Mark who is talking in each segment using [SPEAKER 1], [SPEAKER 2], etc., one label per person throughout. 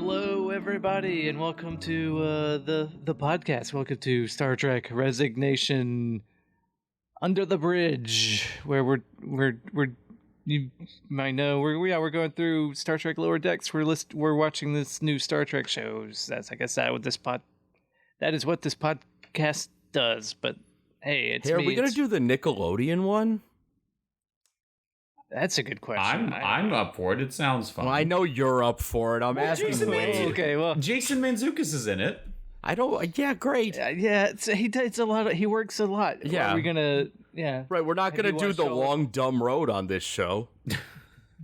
[SPEAKER 1] Hello, everybody, and welcome to the podcast. Welcome to Star Trek Resignation Under the Bridge, where we're you might know we're going through Star Trek Lower Decks. We're watching this new Star Trek shows. I guess that is what this podcast does. But hey, it's
[SPEAKER 2] Are
[SPEAKER 1] me.
[SPEAKER 2] we gonna do the Nickelodeon one?
[SPEAKER 1] That's a good question.
[SPEAKER 3] I'm up for it. It sounds fun.
[SPEAKER 2] Well, I know you're up for it. I'm asking
[SPEAKER 3] Jason
[SPEAKER 2] Wade.
[SPEAKER 1] Okay, well,
[SPEAKER 3] Jason Mantzoukas is in it.
[SPEAKER 2] I don't. Yeah, great.
[SPEAKER 1] yeah, it's a lot. He works a lot.
[SPEAKER 2] Yeah.
[SPEAKER 1] Are we gonna? Yeah.
[SPEAKER 2] Right, we're not gonna do the long dumb road on this show.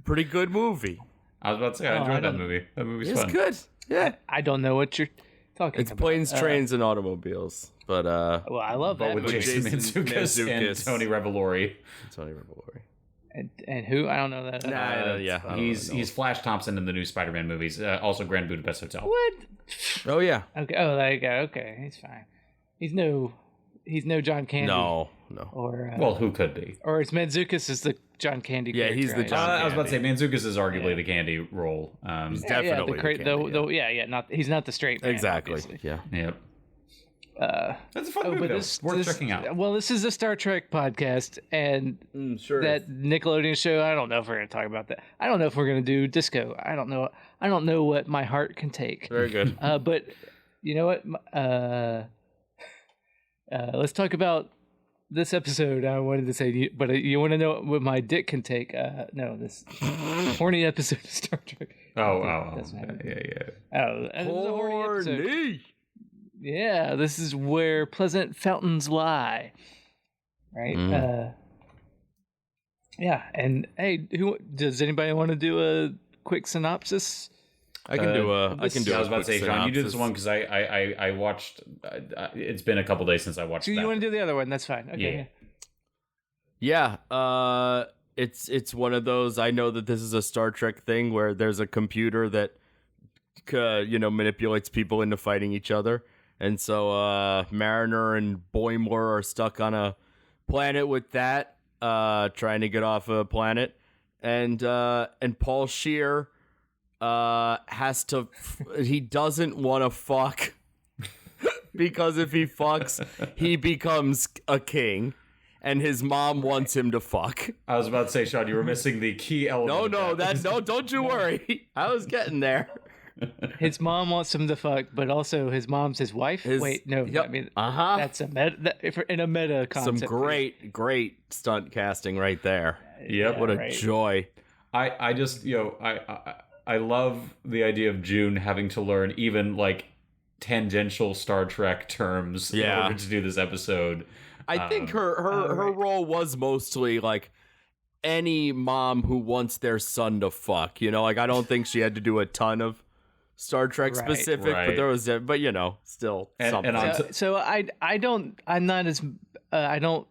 [SPEAKER 2] Pretty good movie.
[SPEAKER 3] I was about to say I enjoyed that movie. That movie's
[SPEAKER 2] It's
[SPEAKER 3] fun.
[SPEAKER 2] good. Yeah,
[SPEAKER 1] I don't know what you're talking
[SPEAKER 2] it's
[SPEAKER 1] about.
[SPEAKER 2] planes, trains, and automobiles. But
[SPEAKER 1] Well, I love that
[SPEAKER 3] With
[SPEAKER 1] movie.
[SPEAKER 3] Jason Mantzoukas and Tony Revolori.
[SPEAKER 2] Tony Revolori.
[SPEAKER 1] And who? I don't know that.
[SPEAKER 2] Yeah,
[SPEAKER 3] He's Flash Thompson in the new Spider-Man movies. Also, Grand Budapest Hotel.
[SPEAKER 1] What?
[SPEAKER 2] Oh yeah.
[SPEAKER 1] Okay. Oh, there you go. Okay, he's fine. He's no John Candy.
[SPEAKER 2] No.
[SPEAKER 1] Or
[SPEAKER 3] Well, who could be?
[SPEAKER 1] or it's Mantzoukas is the John Candy.
[SPEAKER 2] Yeah, he's the
[SPEAKER 1] character,
[SPEAKER 2] John
[SPEAKER 3] I was about to say
[SPEAKER 2] Candy.
[SPEAKER 3] Mantzoukas is arguably the Candy role.
[SPEAKER 2] He's
[SPEAKER 1] Yeah,
[SPEAKER 2] definitely the Candy,
[SPEAKER 1] Not he's not the straight man.
[SPEAKER 2] exactly.
[SPEAKER 1] Obviously.
[SPEAKER 2] Yeah.
[SPEAKER 3] Yep. That's a fun movie, though. Worth checking out.
[SPEAKER 1] Well, this is a Star Trek podcast, and
[SPEAKER 2] Sure.
[SPEAKER 1] that Nickelodeon show. I don't know if we're going to talk about that. I don't know if we're going to do disco. I don't know. I don't know what my heart can take.
[SPEAKER 2] Very good.
[SPEAKER 1] But you know what? Let's talk about this episode. I wanted to say, but you want to know what my dick can take? No, this horny episode of Star Trek.
[SPEAKER 3] Oh.
[SPEAKER 1] Doesn't happen.
[SPEAKER 3] Yeah.
[SPEAKER 1] Oh, this is a horny episode.
[SPEAKER 2] Horny.
[SPEAKER 1] Yeah, this is where pleasant fountains lie. Right? Yeah, and hey, does anybody want to do a quick synopsis?
[SPEAKER 2] I can do a.
[SPEAKER 3] I was about to say, Sean, you do this one because I watched. It's been a couple days since I watched.
[SPEAKER 1] Do you want to do the other one? That's fine. Okay.
[SPEAKER 2] Yeah. It's one of those. I know that this is a Star Trek thing where there's a computer that, manipulates people into fighting each other, and so Mariner and Boimler are stuck on a planet with that, trying to get off a planet, and Paul Scheer has to. He doesn't want to fuck because if he fucks, he becomes a king. And his mom wants him to fuck.
[SPEAKER 3] I was about to say, Sean, you were missing the key element.
[SPEAKER 2] No, don't you worry. I was getting there.
[SPEAKER 1] His mom wants him to fuck, but also his mom's his wife. Wait, no,
[SPEAKER 2] yep.
[SPEAKER 1] I mean,
[SPEAKER 2] Uh-huh.
[SPEAKER 1] that's in a meta concept.
[SPEAKER 2] Some great stunt casting right there.
[SPEAKER 3] Yep.
[SPEAKER 2] What a joy.
[SPEAKER 3] I just, I love the idea of June having to learn even like tangential Star Trek terms in order to do this episode.
[SPEAKER 2] I think her role was mostly like any mom who wants their son to fuck. I don't think she had to do a ton of Star Trek specific, but there was, still something.
[SPEAKER 1] I don't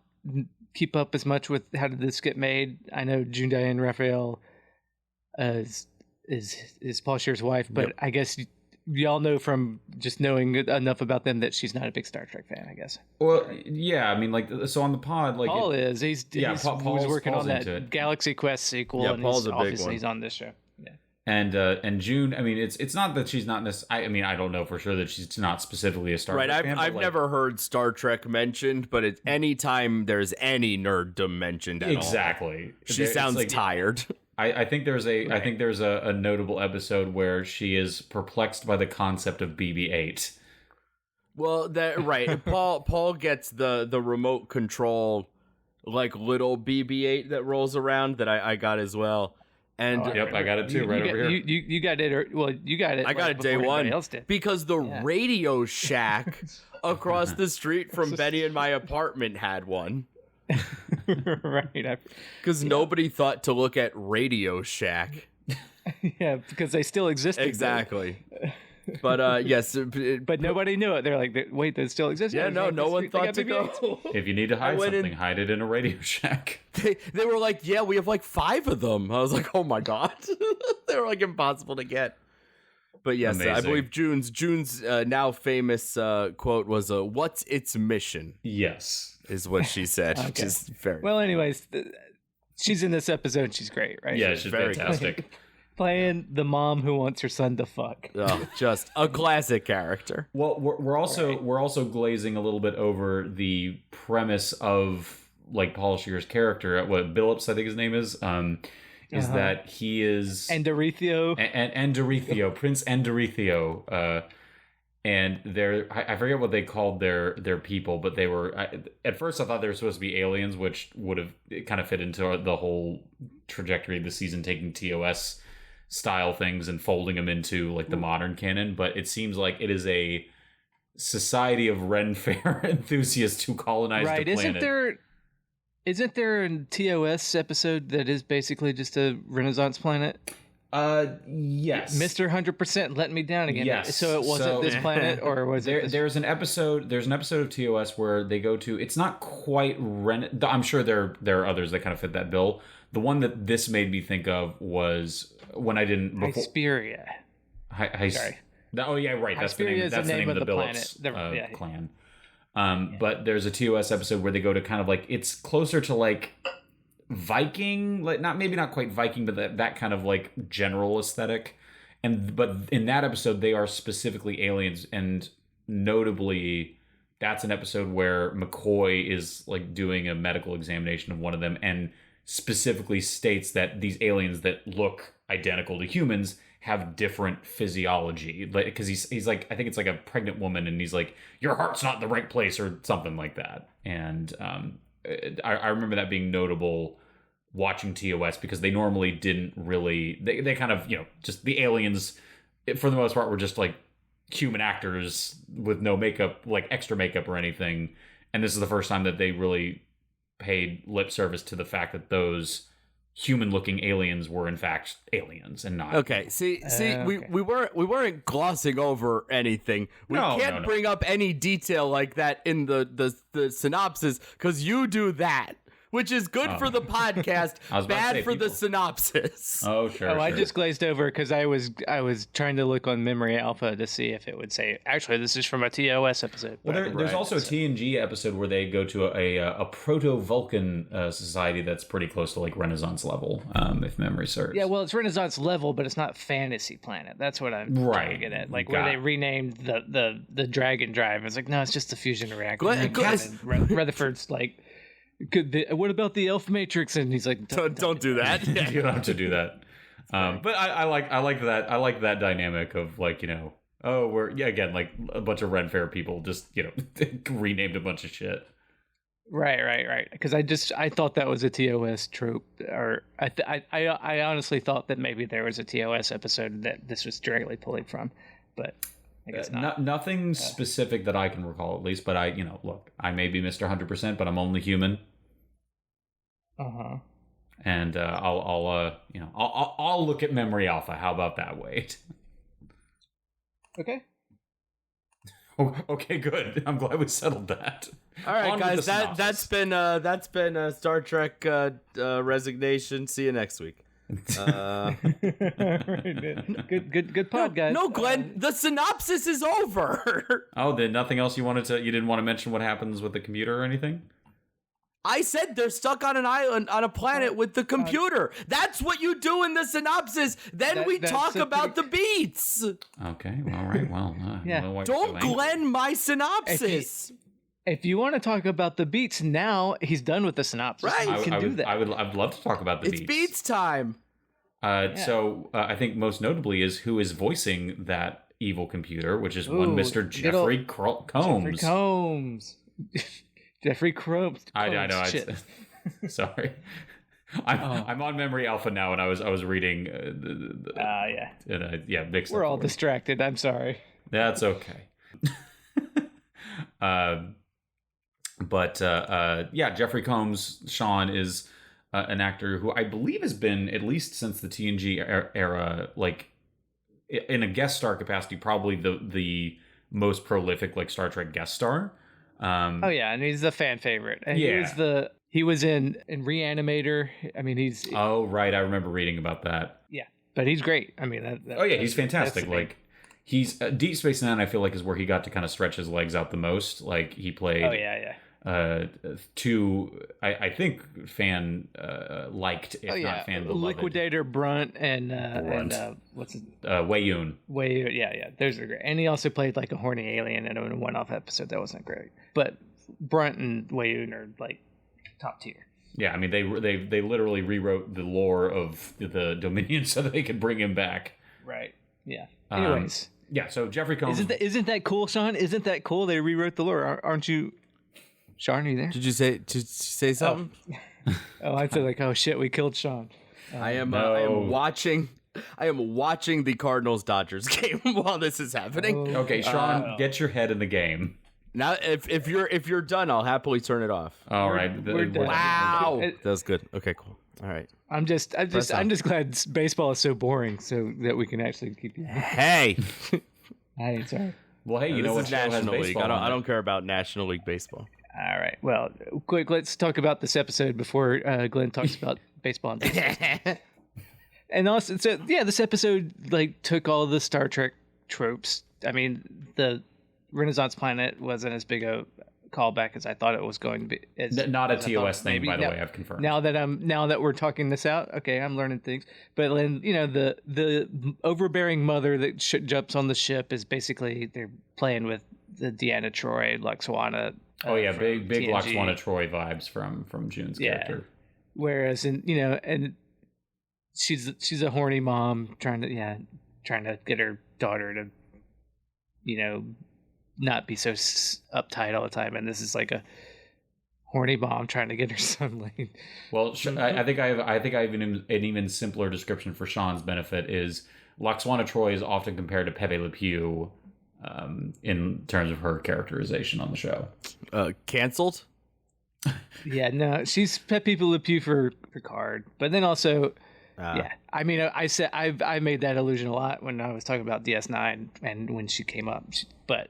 [SPEAKER 1] keep up as much with how did this get made. I know June Diane Raphael is Paul Scheer's wife, but I guess y'all know from just knowing enough about them that she's not a big Star Trek fan, I guess.
[SPEAKER 3] Well, yeah, I mean, so on the pod,
[SPEAKER 1] Paul is. He's
[SPEAKER 3] Paul's
[SPEAKER 1] working on that
[SPEAKER 3] into
[SPEAKER 1] Galaxy Quest sequel, and
[SPEAKER 2] Paul's a big
[SPEAKER 1] obviously
[SPEAKER 2] one.
[SPEAKER 1] he's on this show. Yeah.
[SPEAKER 3] And June, I mean, it's not that she's not I mean, I don't know for sure that she's not specifically a Star Trek fan.
[SPEAKER 2] I've never heard Star Trek mentioned, but it's anytime there's any nerddom mentioned at all. She sounds tired.
[SPEAKER 3] I think there's a notable episode where she is perplexed by the concept of BB-8.
[SPEAKER 2] Well, Paul gets the remote control like little BB-8 that rolls around that I got as well. And
[SPEAKER 3] I got it too over here.
[SPEAKER 1] You got it. You got it.
[SPEAKER 2] I got it day one
[SPEAKER 1] else did.
[SPEAKER 2] because the Radio Shack across the street from Benny and my apartment had one.
[SPEAKER 1] Right.
[SPEAKER 2] Because nobody thought to look at Radio Shack.
[SPEAKER 1] Yeah, because they still existed.
[SPEAKER 2] Exactly. But yes,
[SPEAKER 1] but nobody knew it. They're like, wait, they still exist?
[SPEAKER 2] Yeah, no one thought to go.
[SPEAKER 3] If you need to hide something, hide it in a Radio Shack.
[SPEAKER 2] They were like, yeah, we have like 5 of them. I was like, oh my god, they were like impossible to get. But yes,
[SPEAKER 3] Amazing.
[SPEAKER 2] I believe June's now famous quote was, "What's its mission?"
[SPEAKER 3] Yes,
[SPEAKER 2] is what she said,
[SPEAKER 1] okay.
[SPEAKER 2] which is very
[SPEAKER 1] well. Anyways, she's in this episode. She's great, right?
[SPEAKER 3] Yeah, she's
[SPEAKER 2] very
[SPEAKER 3] fantastic.
[SPEAKER 1] playing the mom who wants her son to fuck.
[SPEAKER 2] Oh, just a classic character.
[SPEAKER 3] Well, we're also glazing a little bit over the premise of like Paul Scheer's character. What Billups, I think his name is that he is
[SPEAKER 1] Endorethio
[SPEAKER 3] Endorethio, Prince Endorethio. And I forget what they called their people, but they were at first I thought they were supposed to be aliens, which would have kind of fit into the whole trajectory of the season, taking TOS style things and folding them into like the modern canon. But it seems like it is a society of Ren Fair enthusiasts who colonize the planet.
[SPEAKER 1] Isn't there a TOS episode that is basically just a Renaissance planet?
[SPEAKER 3] Yes.
[SPEAKER 1] Mr. 100% let me down again.
[SPEAKER 3] Yes.
[SPEAKER 1] So it wasn't this planet, or was it?
[SPEAKER 3] There's an episode of TOS where they go to. It's not quite I'm sure there are others that kind of fit that bill. The one that this made me think of was when I didn't.
[SPEAKER 1] Hesperia.
[SPEAKER 3] Sorry. Oh yeah, right. That's the name. That's the name of the Billups clan. But there's a TOS episode where they go to kind of like, it's closer to like Viking, like not quite Viking, but that kind of like general aesthetic. But in that episode, they are specifically aliens, and notably, that's an episode where McCoy is like doing a medical examination of one of them, and specifically states that these aliens that look identical to humans have different physiology, like because he's like, I think it's like a pregnant woman, and he's like, your heart's not in the right place or something like that. And I remember that being notable watching TOS, because they normally didn't really, they kind of, just the aliens for the most part were just like human actors with no makeup, like extra makeup or anything. And this is the first time that they really paid lip service to the fact that those human-looking aliens were in fact aliens and not.
[SPEAKER 2] Okay, we weren't glossing over anything. We can't bring up any detail like that in the synopsis, because you do that, which is good for the podcast, bad for the synopsis.
[SPEAKER 3] Oh, sure.
[SPEAKER 1] I just glazed over because I was trying to look on Memory Alpha to see if it would say, actually, this is from a TOS episode.
[SPEAKER 3] Well, there's also a TNG episode where they go to a proto-Vulcan society that's pretty close to like Renaissance level, if memory serves.
[SPEAKER 1] Yeah, well, it's Renaissance level, but it's not Fantasy Planet. That's what I'm trying to get at. Like where they renamed the Dragon Drive. It's like, no, it's just a fusion reactor. Rutherford's like, what about the Elf Matrix? And he's like,
[SPEAKER 2] don't do that.
[SPEAKER 3] You don't have to do that. But I like that. I like that dynamic of like, we're again like a bunch of Ren Fair people just renamed a bunch of shit.
[SPEAKER 1] Right. Because I thought that was a TOS trope, or I honestly thought that maybe there was a TOS episode that this was directly pulling from, but I guess not.
[SPEAKER 3] Nothing specific that I can recall, at least. But look, I may be Mr. 100%, but I'm only human. And I'll look at Memory Alpha. How about that, Wade?
[SPEAKER 1] Okay.
[SPEAKER 3] Okay, good. I'm glad we settled that.
[SPEAKER 2] All right, guys. That's been Star Trek Resignation. See you next week.
[SPEAKER 1] Good pod, guys.
[SPEAKER 2] No, Glenn, the synopsis is over.
[SPEAKER 3] Oh, then nothing else you didn't want to mention what happens with the computer or anything?
[SPEAKER 2] I said they're stuck on an island on a planet with the computer. That's what you do in the synopsis. Then we talk about the beats.
[SPEAKER 3] Okay, well, all right. Well,
[SPEAKER 1] yeah.
[SPEAKER 2] Don't Glenn my synopsis.
[SPEAKER 1] If you want to talk about the beats now, he's done with the synopsis.
[SPEAKER 2] Right,
[SPEAKER 1] you can do that.
[SPEAKER 3] I'd love to talk about the beats.
[SPEAKER 2] It's beats time.
[SPEAKER 3] So I think most notably is who is voicing that evil computer, which is one Mr. Jeffrey Combs.
[SPEAKER 1] Jeffrey Combs. Jeffrey Combs.
[SPEAKER 3] I know. Sorry. I'm on Memory Alpha now, and I was reading. Mixed.
[SPEAKER 1] We're all distracted. I'm sorry.
[SPEAKER 3] That's okay. Jeffrey Combs, Sean, is an actor who I believe has been, at least since the TNG era, like in a guest star capacity, probably the most prolific like Star Trek guest star.
[SPEAKER 1] And he's the fan favorite. And he was in Reanimator. I mean, he's.
[SPEAKER 3] Oh right, I remember reading about that.
[SPEAKER 1] Yeah, but he's great. I mean,
[SPEAKER 3] he's fantastic. Like. He's Deep Space Nine, I feel like, is where he got to kind of stretch his legs out the most. Like he played two, I think fan liked, if not fan beloved.
[SPEAKER 1] Liquidator Brunt and what's it?
[SPEAKER 3] Wei Yun.
[SPEAKER 1] Yeah, those are great. And he also played like a horny alien in a one-off episode that wasn't great. But Brunt and Wei Yun are like top tier.
[SPEAKER 3] Yeah, I mean they literally rewrote the lore of the Dominion so that they could bring him back.
[SPEAKER 1] Right. Yeah. Anyways.
[SPEAKER 3] Yeah. So Jeffrey Combs.
[SPEAKER 1] Isn't that cool, Sean? Isn't that cool? They rewrote the lore, aren't you? Sean, are you there?
[SPEAKER 2] Did you say something?
[SPEAKER 1] Oh, I feel like, oh shit, we killed Sean.
[SPEAKER 2] I am watching the Cardinals Dodgers game while this is happening.
[SPEAKER 3] Okay, Sean, get your head in the game.
[SPEAKER 2] Now, if you're done, I'll happily turn it off.
[SPEAKER 3] All right,
[SPEAKER 1] we're done.
[SPEAKER 2] Wow, that's good. Okay, cool. All right.
[SPEAKER 1] I'm just glad baseball is so boring, so that we can actually keep you.
[SPEAKER 2] Hey.
[SPEAKER 1] Hey, sorry.
[SPEAKER 3] Well, hey, you know what?
[SPEAKER 2] National League. I don't care about National League baseball.
[SPEAKER 1] All right. Well, quick, let's talk about this episode before Glenn talks about baseball. And also, so yeah, this episode like took all the Star Trek tropes. I mean, the Renaissance planet wasn't as big a callback as I thought it was going to be.
[SPEAKER 3] Not a TOS thing, by the way. I've confirmed.
[SPEAKER 1] Now that we're talking this out, okay, I'm learning things. But then the overbearing mother that jumps on the ship is basically they're playing with the Deanna Troi, Luxwana.
[SPEAKER 3] Big TNG. Luxwana Troi vibes from June's character.
[SPEAKER 1] Whereas and she's a horny mom trying to get her daughter to not be so uptight all the time, and this is like a horny mom trying to get her son laid.
[SPEAKER 3] Well, I think I have an even simpler description for Sean's benefit is Luxwana Troi is often compared to Pepe Le Pew in terms of her characterization on the show.
[SPEAKER 2] Canceled?
[SPEAKER 1] Yeah, no, she's Pepe Le Pew for Picard, but then also. Yeah, I mean, I made that illusion a lot when I was talking about DS9 and when she came up, but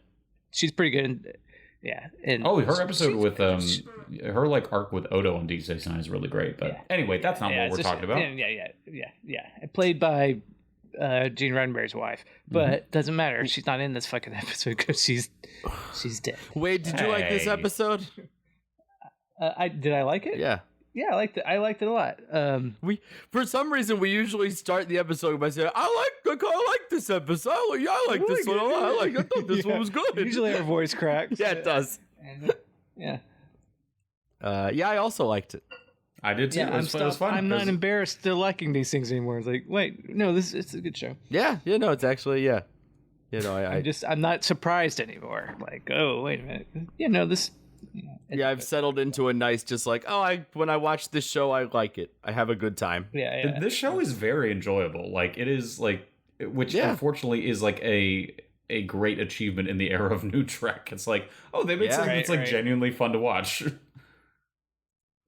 [SPEAKER 1] she's pretty good. Yeah. And
[SPEAKER 3] her episode with her like arc with Odo on DS9 is really great. But anyway, that's not what we're talking about.
[SPEAKER 1] Yeah. Played by Gene Roddenberry's wife, but doesn't matter. She's not in this fucking episode because she's dead.
[SPEAKER 2] Wait, did you like this episode?
[SPEAKER 1] Did I like it?
[SPEAKER 2] Yeah.
[SPEAKER 1] Yeah, I liked it a lot.
[SPEAKER 2] We for some reason we usually start the episode by saying, I like this episode. I like this one a lot. I thought this one was good.
[SPEAKER 1] Usually our voice cracks.
[SPEAKER 2] Yeah, it does. I also liked it.
[SPEAKER 3] I did too. Yeah, it was fun.
[SPEAKER 1] I'm not embarrassed to liking these things anymore. It's like, wait, no, it's a good show.
[SPEAKER 2] Yeah, no, it's actually
[SPEAKER 1] I'm not surprised anymore. Like, oh, wait a minute. This.
[SPEAKER 2] I've settled into a nice, just like, when I watch this show, I like it. I have a good time.
[SPEAKER 1] Yeah.
[SPEAKER 3] This show is very enjoyable. Like, it is like, which unfortunately is like a great achievement in the era of New Trek. It's like, they made something that's genuinely fun to watch.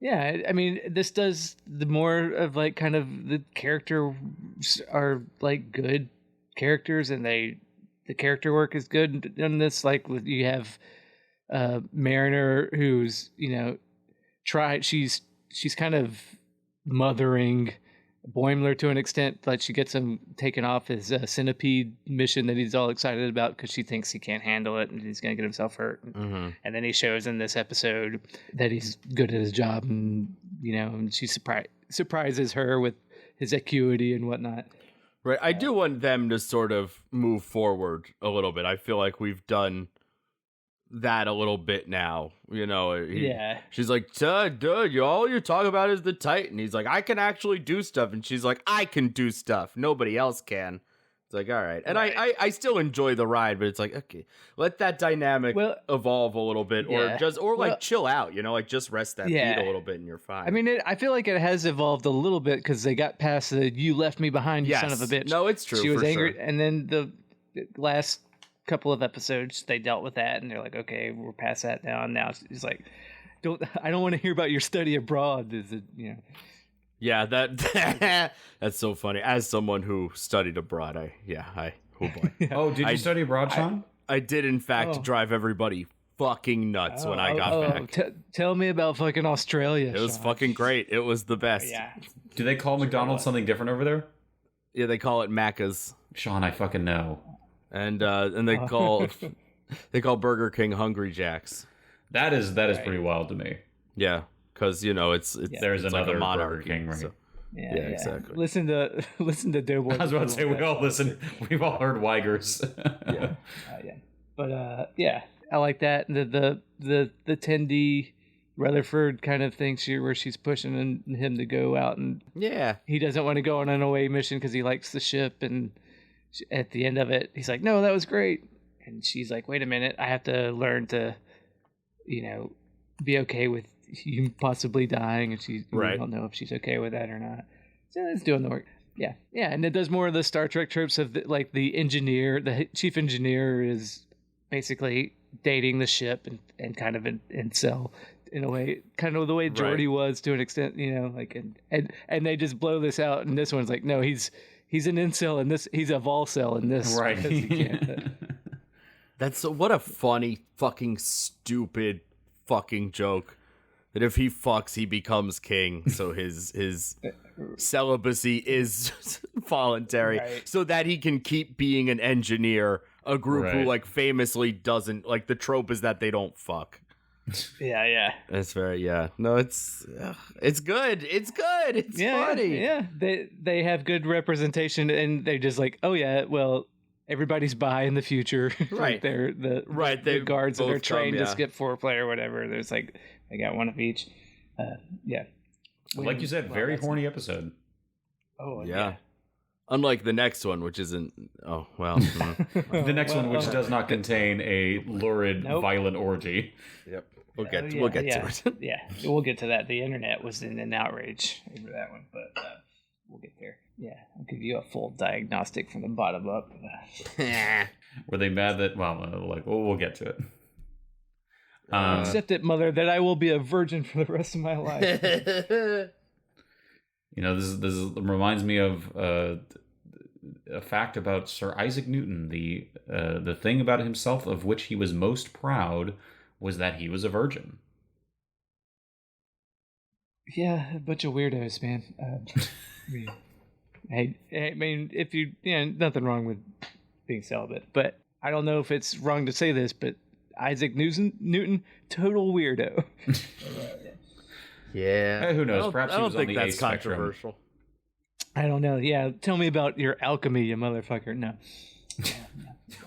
[SPEAKER 1] Yeah, I mean, this does the more of like kind of the characters are like good characters, and the character work is good in this. Like, you have. Mariner, who's she's kind of mothering Boimler to an extent, but she gets him taken off his centipede mission that he's all excited about because she thinks he can't handle it and he's going to get himself hurt. And then he shows in this episode that he's good at his job, and and she surprises her with his acuity and whatnot.
[SPEAKER 2] Right, I do want them to sort of move forward a little bit. I feel like we've done that a little bit now, she's like, dude, all you're talking about is the Titan. He's like, I can actually do stuff, and she's like, I can do stuff, nobody else can. It's like, all right. And I still enjoy the ride, but it's like, okay, let that dynamic evolve a little bit, or chill out, just rest that beat a little bit and you're fine.
[SPEAKER 1] I mean, I feel like it has evolved a little bit because they got past the "you left me behind, you son of a bitch."
[SPEAKER 2] No, it's true.
[SPEAKER 1] She was angry, and then the last couple of episodes they dealt with that, and they're like, okay, we're past that now. And now it's like, I don't want to hear about your study abroad. Is it
[SPEAKER 2] Yeah, that's so funny. As someone who studied abroad, oh boy.
[SPEAKER 3] Did you study abroad, Sean?
[SPEAKER 2] I did, in fact, drive everybody fucking nuts when I got back.
[SPEAKER 1] Tell me about fucking Australia.
[SPEAKER 2] It was fucking great. It was the best.
[SPEAKER 1] Yeah.
[SPEAKER 3] Do they call McDonald's something different over there?
[SPEAKER 2] Yeah, they call it Macca's.
[SPEAKER 3] Sean, I fucking know.
[SPEAKER 2] And they call Burger King Hungry Jacks.
[SPEAKER 3] That is pretty wild to me.
[SPEAKER 2] Yeah, because it's
[SPEAKER 3] there's
[SPEAKER 2] it's
[SPEAKER 3] another
[SPEAKER 2] like a monarchy,
[SPEAKER 3] Burger King, right?
[SPEAKER 2] So.
[SPEAKER 1] Yeah,
[SPEAKER 2] exactly.
[SPEAKER 1] Listen to Doughboy.
[SPEAKER 3] I was about to say we all listen. We've all heard Weigers.
[SPEAKER 1] Yeah. But I like that. The 10D Rutherford kind of thing where she's pushing him to go out, and he doesn't want to go on an away mission because he likes the ship, and at the end of it he's like, no, that was great, and she's like, wait a minute, I have to learn to be okay with you possibly dying, and we don't know if she's okay with that or not. So it's doing the work. Yeah, and it does more of the Star Trek tropes of the engineer, the chief engineer is basically dating the ship and kind of an incel in a way, kind of the way Geordi was to an extent, and they just blow this out, and this one's like, no, he's an incel, and he's a volcel in this,
[SPEAKER 3] right?
[SPEAKER 1] He can't.
[SPEAKER 2] That's what a funny fucking stupid fucking joke. That if he fucks, he becomes king. So his celibacy is voluntary, so that he can keep being an engineer. A group who famously doesn't the trope is that they don't fuck.
[SPEAKER 1] Yeah.
[SPEAKER 2] It's very No, it's good. It's good. It's funny.
[SPEAKER 1] Yeah. They have good representation, and they're just like, oh yeah, well, everybody's bi in the future.
[SPEAKER 2] Right.
[SPEAKER 1] They're the guards that are trained to skip foreplay or whatever. There's they got one of each.
[SPEAKER 3] Like you said, very horny episode.
[SPEAKER 1] Oh yeah.
[SPEAKER 2] Unlike the next one, which isn't. Oh well.
[SPEAKER 3] The next one, which does not contain a lurid, violent orgy.
[SPEAKER 2] Yep. We'll get to it.
[SPEAKER 1] Yeah, we'll get to that. The internet was in an outrage over that one, but we'll get there. Yeah, I'll give you a full diagnostic from the bottom up.
[SPEAKER 3] Were they mad that? Well, we'll get to it.
[SPEAKER 1] Accept it, mother, that I will be a virgin for the rest of my life.
[SPEAKER 3] This reminds me of a fact about Sir Isaac Newton. The thing about himself of which he was most proud was that he was a virgin.
[SPEAKER 1] Yeah, a bunch of weirdos, man. I mean, if nothing wrong with being celibate, but I don't know if it's wrong to say this, but Isaac Newton, total weirdo.
[SPEAKER 2] Yeah.
[SPEAKER 3] Who knows? Perhaps
[SPEAKER 2] I don't
[SPEAKER 3] he was
[SPEAKER 2] think
[SPEAKER 3] on the
[SPEAKER 2] that's
[SPEAKER 3] A spectrum.
[SPEAKER 2] controversial.
[SPEAKER 1] I don't know. Yeah, tell me about your alchemy, you motherfucker. No.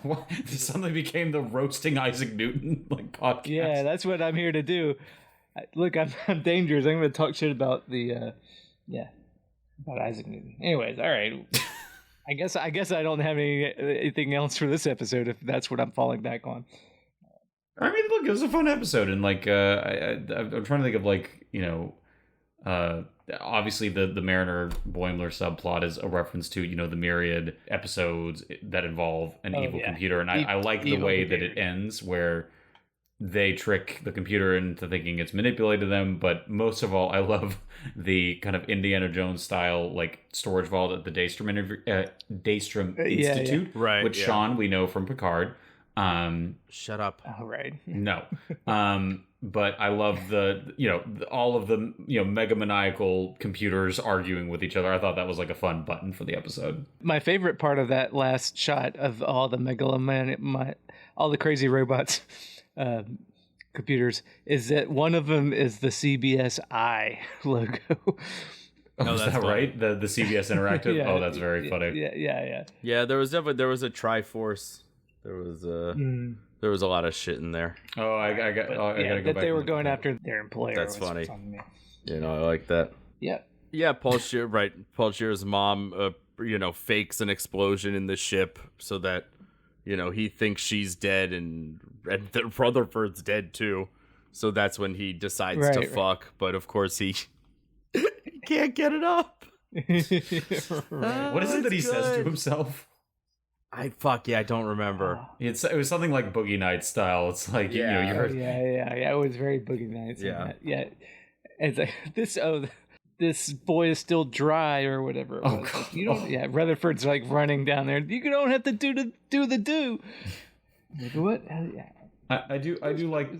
[SPEAKER 3] What? This suddenly became the roasting Isaac Newton podcast.
[SPEAKER 1] Yeah, that's what I'm here to do. Look, I'm dangerous. I'm going to talk shit about about Isaac Newton. Anyways, all right. I guess I don't have anything else for this episode if that's what I'm falling back on.
[SPEAKER 3] I mean, look, it was a fun episode, and I'm trying to think of obviously the Mariner Boimler subplot is a reference to the myriad episodes that involve an evil computer, and I like the way that it ends where they trick the computer into thinking it's manipulated them. But most of all, I love the kind of Indiana Jones style storage vault at the Daystrom Institute,
[SPEAKER 2] right?
[SPEAKER 3] Which Sean we know from Picard.
[SPEAKER 2] Shut up.
[SPEAKER 1] All right.
[SPEAKER 3] No. But I love all of the mega maniacal computers arguing with each other. I thought that was a fun button for the episode.
[SPEAKER 1] My favorite part of that last shot of all the all the crazy robots, computers, is that one of them is the CBS I logo.
[SPEAKER 3] Oh, is that funny. Right? The CBS Interactive. Yeah, that's very funny.
[SPEAKER 1] Yeah.
[SPEAKER 2] Yeah, there was a Triforce. There was a lot of shit in there.
[SPEAKER 3] Oh, I gotta go back.
[SPEAKER 1] They were going after their employer.
[SPEAKER 2] That's funny. I like that.
[SPEAKER 1] Yeah.
[SPEAKER 2] Yeah, Paul Scheer, right? Paul Scheer's mom, fakes an explosion in the ship so that, he thinks she's dead and Rutherford's dead too. So that's when he decides to fuck. But of course he can't get it up.
[SPEAKER 3] What is it that he says to himself?
[SPEAKER 2] I don't remember.
[SPEAKER 3] It was something like Boogie Nights style. It's like you heard.
[SPEAKER 1] Yeah. It was very Boogie Nights.
[SPEAKER 2] Yeah.
[SPEAKER 1] It's like this boy is still dry or whatever.
[SPEAKER 3] Oh God.
[SPEAKER 1] You don't. Yeah, Rutherford's running down there. You don't have to do the do. What? Yeah.
[SPEAKER 3] I do like.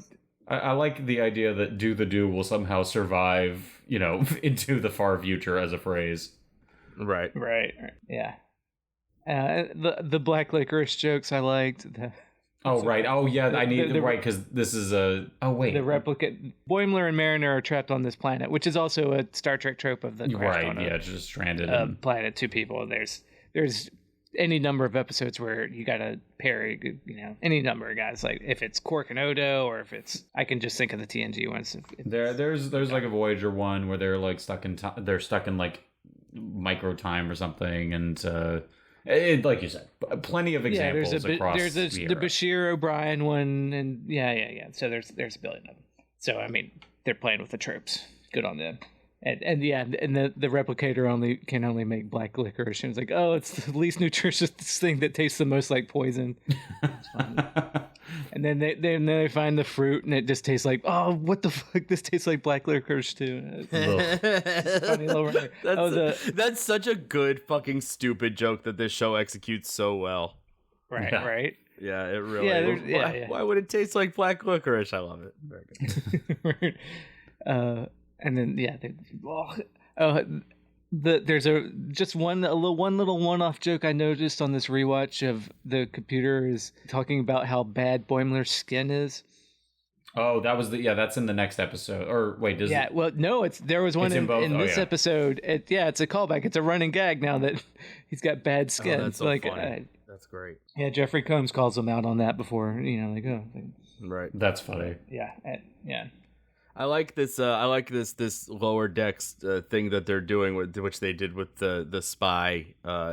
[SPEAKER 3] I like the idea that do will somehow survive. Into the far future as a phrase.
[SPEAKER 2] Right.
[SPEAKER 1] Yeah. The black licorice jokes I liked.
[SPEAKER 3] Oh, right. Oh, yeah, I need... right, because this is a... Oh, wait.
[SPEAKER 1] The replicant... Boimler and Mariner are trapped on this planet, which is also a Star Trek trope of the crash on
[SPEAKER 3] just stranded
[SPEAKER 1] planet, two people. There's any number of episodes where you gotta pair, any number of guys. Like, if it's Quark and Odo, or if it's... I can just think of the TNG ones.
[SPEAKER 3] There's like a Voyager one where they're, like, stuck in, like, micro time or something, and... like you said, plenty of examples across the era.
[SPEAKER 1] The Bashir O'Brien one, and yeah. So there's a billion of them. So I mean, they're playing with the tropes. Good on them. And the replicator can only make black licorice. And it's like, oh, it's the least nutritious thing that tastes the most like poison. It's fun. And then they find the fruit, and it just tastes like, oh, what the fuck? This tastes like black licorice too. Funny little
[SPEAKER 2] that's such a good fucking stupid joke that this show executes so well.
[SPEAKER 1] Right, yeah. Right.
[SPEAKER 2] Yeah, it really. Why would it taste like black licorice? I love it. Very
[SPEAKER 1] good. Right. And then there's one little one-off joke I noticed on this rewatch of the computer is talking about how bad Boimler's skin is.
[SPEAKER 3] Oh, that was that's in the next episode. Or wait,
[SPEAKER 1] there was one in this episode. It's a callback. It's a running gag now that he's got bad skin.
[SPEAKER 2] Oh, that's so funny. That's great.
[SPEAKER 1] Yeah, Jeffrey Combs calls him out on that before.
[SPEAKER 2] Right.
[SPEAKER 3] That's funny.
[SPEAKER 1] Yeah.
[SPEAKER 2] I like this. This lower decks thing that they're doing, which they did with the spy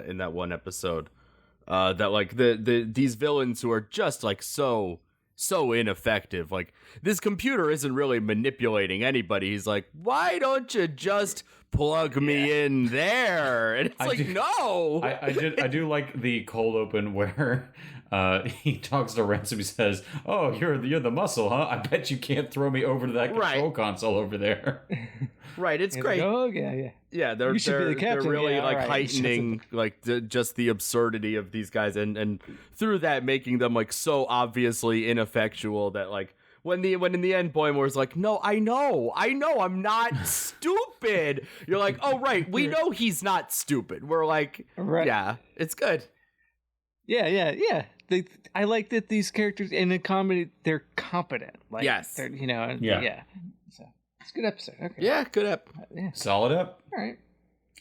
[SPEAKER 2] in that one episode. That like these villains who are just like so ineffective. Like, this computer isn't really manipulating anybody. He's like, why don't you just plug me in there? And it's no.
[SPEAKER 3] I do like the cold open where. He talks to Ransom. He says, "Oh, you're the muscle, huh? I bet you can't throw me over to that control console over there."
[SPEAKER 2] Right, it's great.
[SPEAKER 1] Like, oh yeah.
[SPEAKER 2] Yeah, they're really heightening like just the absurdity of these guys, and through that making them like so obviously ineffectual that like when in the end Boimler's like, "No, I know, I'm not stupid." You're like, "Oh right, we know he's not stupid." We're like, yeah, it's good.
[SPEAKER 1] Yeah. I like that these characters in a comedy, they're competent. Like,
[SPEAKER 2] yes.
[SPEAKER 1] They're, yeah. So it's a good episode. Okay.
[SPEAKER 2] Yeah, good ep.
[SPEAKER 3] Solid up.
[SPEAKER 1] All right.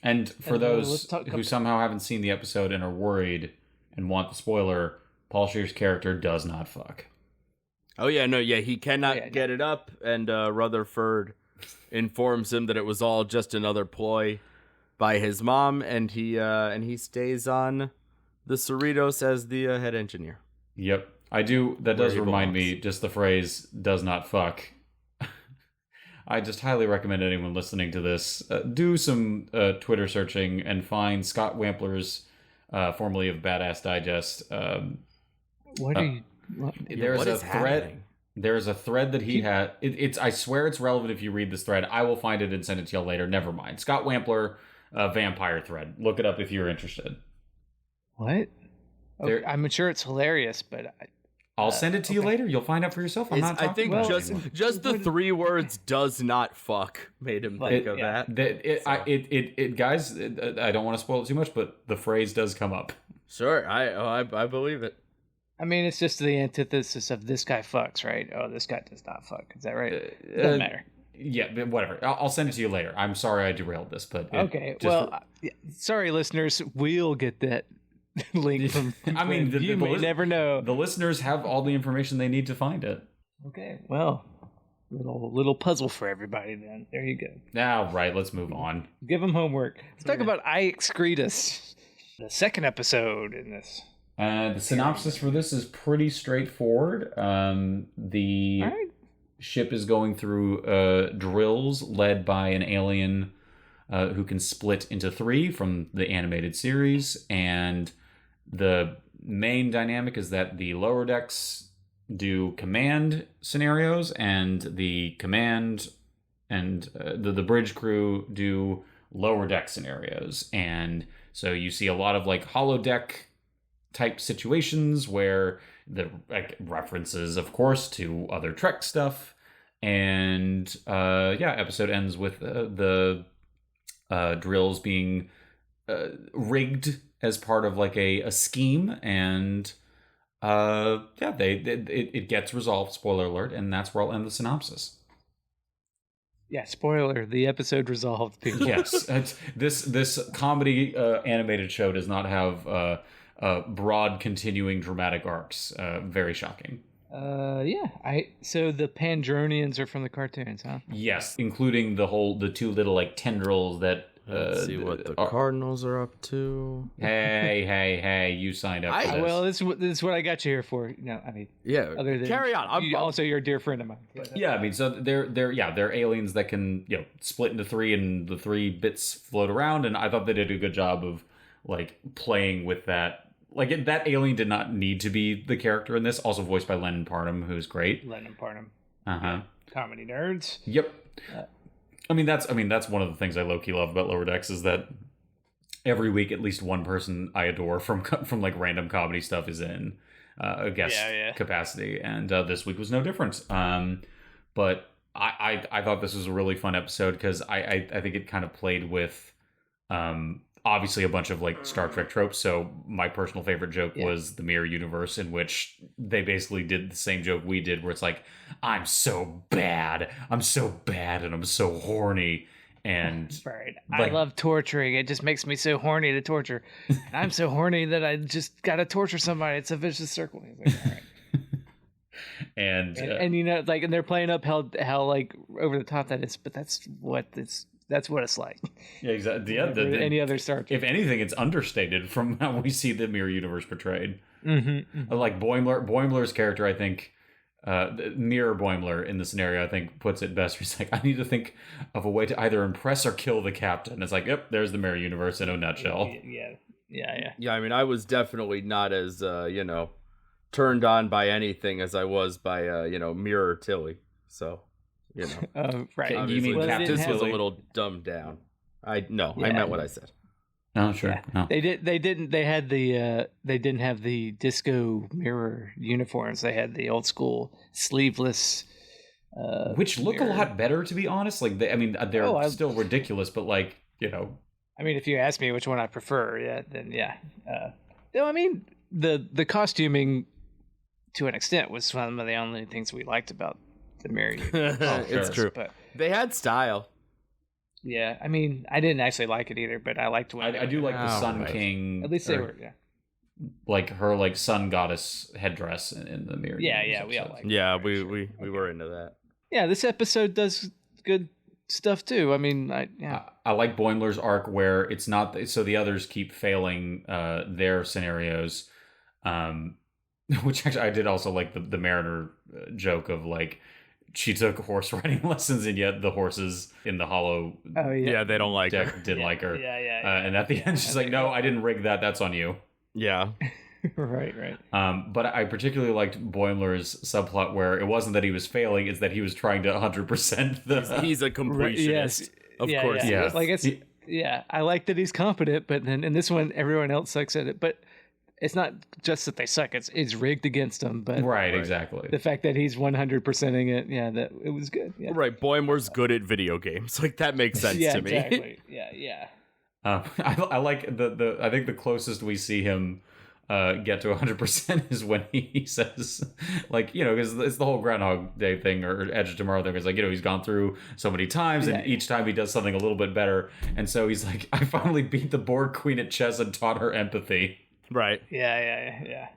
[SPEAKER 3] And for those who somehow haven't seen the episode and are worried and want the spoiler, Paul Scheer's character does not fuck.
[SPEAKER 2] Oh yeah, no, yeah, he cannot get it up, and Rutherford informs him that it was all just another ploy by his mom, and he stays on the Cerritos as the head engineer.
[SPEAKER 3] Yep. I do. That does remind me, just the phrase "does not fuck." I just highly recommend anyone listening to this do some Twitter searching and find Scott Wampler's, formerly of Badass Digest. There's a thread. There's a thread that he had. It's. I swear it's relevant if you read this thread. I will find it and send it to you later. Never mind. Scott Wampler, vampire thread. Look it up if you're interested.
[SPEAKER 1] What? Okay, I'm sure it's hilarious, but
[SPEAKER 3] I'll send it to you later. You'll find out for yourself.
[SPEAKER 2] I think just the 3 words "does not fuck" made him think of that.
[SPEAKER 3] Guys, I don't want to spoil it too much, but the phrase does come up.
[SPEAKER 2] Sure, I believe it.
[SPEAKER 1] I mean, it's just the antithesis of "this guy fucks," right? Oh, this guy does not fuck. Is that right? Doesn't matter.
[SPEAKER 3] Yeah, whatever. I'll send it to you later. I'm sorry I derailed this, but
[SPEAKER 1] okay. Sorry, listeners. We'll get that link from.
[SPEAKER 3] I mean,
[SPEAKER 1] you may never know.
[SPEAKER 3] The listeners have all the information they need to find it.
[SPEAKER 1] Okay, well, little puzzle for everybody then. There you go.
[SPEAKER 3] Now, right, let's move on.
[SPEAKER 1] Give them homework. Let's talk about Excretus, the second episode in this.
[SPEAKER 3] The synopsis for this is pretty straightforward. The ship is going through drills led by an alien who can split into 3 from the animated series, and the main dynamic is that the lower decks do command scenarios, and the command and the bridge crew do lower deck scenarios. And so you see a lot of like holodeck type situations where the references, of course, to other Trek stuff. And episode ends with the drills being rigged as part of like a scheme, and It gets resolved. Spoiler alert, and that's where I'll end the synopsis.
[SPEAKER 1] Yeah, spoiler: the episode resolved. People.
[SPEAKER 3] Yes, this comedy animated show does not have broad, continuing dramatic arcs. Very shocking.
[SPEAKER 1] So the Pandronians are from the cartoons, huh?
[SPEAKER 3] Yes, including the two little like tendrils that.
[SPEAKER 2] Let's see what the Cardinals are up to.
[SPEAKER 3] Hey! You signed up. For this.
[SPEAKER 1] Well, this is what I got you here for. No, I mean,
[SPEAKER 2] yeah.
[SPEAKER 1] Other than
[SPEAKER 2] carry on.
[SPEAKER 1] Also, you're a dear friend of mine.
[SPEAKER 3] Yeah, I mean, so they're aliens that can split into three, and the three bits float around. And I thought they did a good job of like playing with that. Like that alien did not need to be the character in this. Also voiced by Len and Parnham, who's great.
[SPEAKER 1] Len and Parnham.
[SPEAKER 3] Yeah.
[SPEAKER 1] Comedy nerds.
[SPEAKER 3] Yep. I mean that's one of the things I low-key love about Lower Decks is that every week at least one person I adore from like random comedy stuff is in a guest capacity, and this week was no different. But I thought this was a really fun episode because I think it kind of played with obviously a bunch of like Star Trek tropes. So my personal favorite joke was the mirror universe, in which they basically did the same joke we did, where it's like, I'm so bad, and I'm so horny. And
[SPEAKER 1] right. Like, I love torturing. It just makes me so horny to torture. And I'm so horny that I just gotta torture somebody. It's a vicious circle. He's like, all right. and you know, like, and they're playing up how like over the top that is, but that's what it's like. Yeah,
[SPEAKER 3] exactly. Yeah,
[SPEAKER 1] any other Star Trek.
[SPEAKER 3] If anything, it's understated from how we see the mirror universe portrayed.
[SPEAKER 1] Mm-hmm.
[SPEAKER 3] Like Boimler's character, I think, Mirror Boimler in the scenario, I think, puts it best. He's like, I need to think of a way to either impress or kill the captain. It's like, yep, there's the mirror universe in a nutshell.
[SPEAKER 1] Yeah.
[SPEAKER 2] I mean, I was definitely not as turned on by anything as I was by Mirror Tilly. So.
[SPEAKER 1] Right.
[SPEAKER 3] You mean
[SPEAKER 2] this was a little dumbed down. I meant what I said.
[SPEAKER 3] Oh, sure.
[SPEAKER 1] Yeah.
[SPEAKER 3] No.
[SPEAKER 1] They didn't have the disco mirror uniforms. They had the old school sleeveless
[SPEAKER 3] which look
[SPEAKER 1] mirror.
[SPEAKER 3] A lot better, to be honest. Like they're still ridiculous, but like,
[SPEAKER 1] I mean, if you ask me which one I prefer, I mean, the costuming to an extent was one of the only things we liked about the mirror universe.
[SPEAKER 2] It's true, but they had style.
[SPEAKER 1] Yeah, I mean, I didn't actually like it either, but I liked when
[SPEAKER 3] I do like the Sun King.
[SPEAKER 1] At least they were,
[SPEAKER 3] like her like sun goddess headdress in the mirror.
[SPEAKER 1] Yeah, we all like.
[SPEAKER 2] Yeah, we were into that.
[SPEAKER 1] Yeah, this episode does good stuff too. I mean,
[SPEAKER 3] I like Boimler's arc where it's not so the others keep failing their scenarios, which actually I did also like the Mariner joke of like. She took horse riding lessons, and yet the horses in the hollow
[SPEAKER 2] they don't like her.
[SPEAKER 3] Didn't like her. And at the
[SPEAKER 1] yeah,
[SPEAKER 3] end, she's like, no, I didn't rig that. That's on you.
[SPEAKER 2] Yeah.
[SPEAKER 1] Right.
[SPEAKER 3] But I particularly liked Boimler's subplot where it wasn't that he was failing, it's that he was trying to 100% the...
[SPEAKER 2] He's a completionist. Of course.
[SPEAKER 1] Yeah. Like I like that he's competent, but then in this one, everyone else sucks at it. But it's not just that they suck; it's rigged against them. But
[SPEAKER 3] right, exactly.
[SPEAKER 1] The fact that he's 100%ing it, that it was good. Yeah.
[SPEAKER 2] Right, Boimler's good at video games. Like that makes sense to me.
[SPEAKER 1] Exactly. Yeah.
[SPEAKER 3] I like I think the closest we see him get to 100% is when he says, like, because it's the whole Groundhog Day thing or Edge of Tomorrow thing. It's like, he's gone through so many times, and each time he does something a little bit better. And so he's like, I finally beat the Borg Queen at chess and taught her empathy.
[SPEAKER 2] Right.
[SPEAKER 1] Yeah.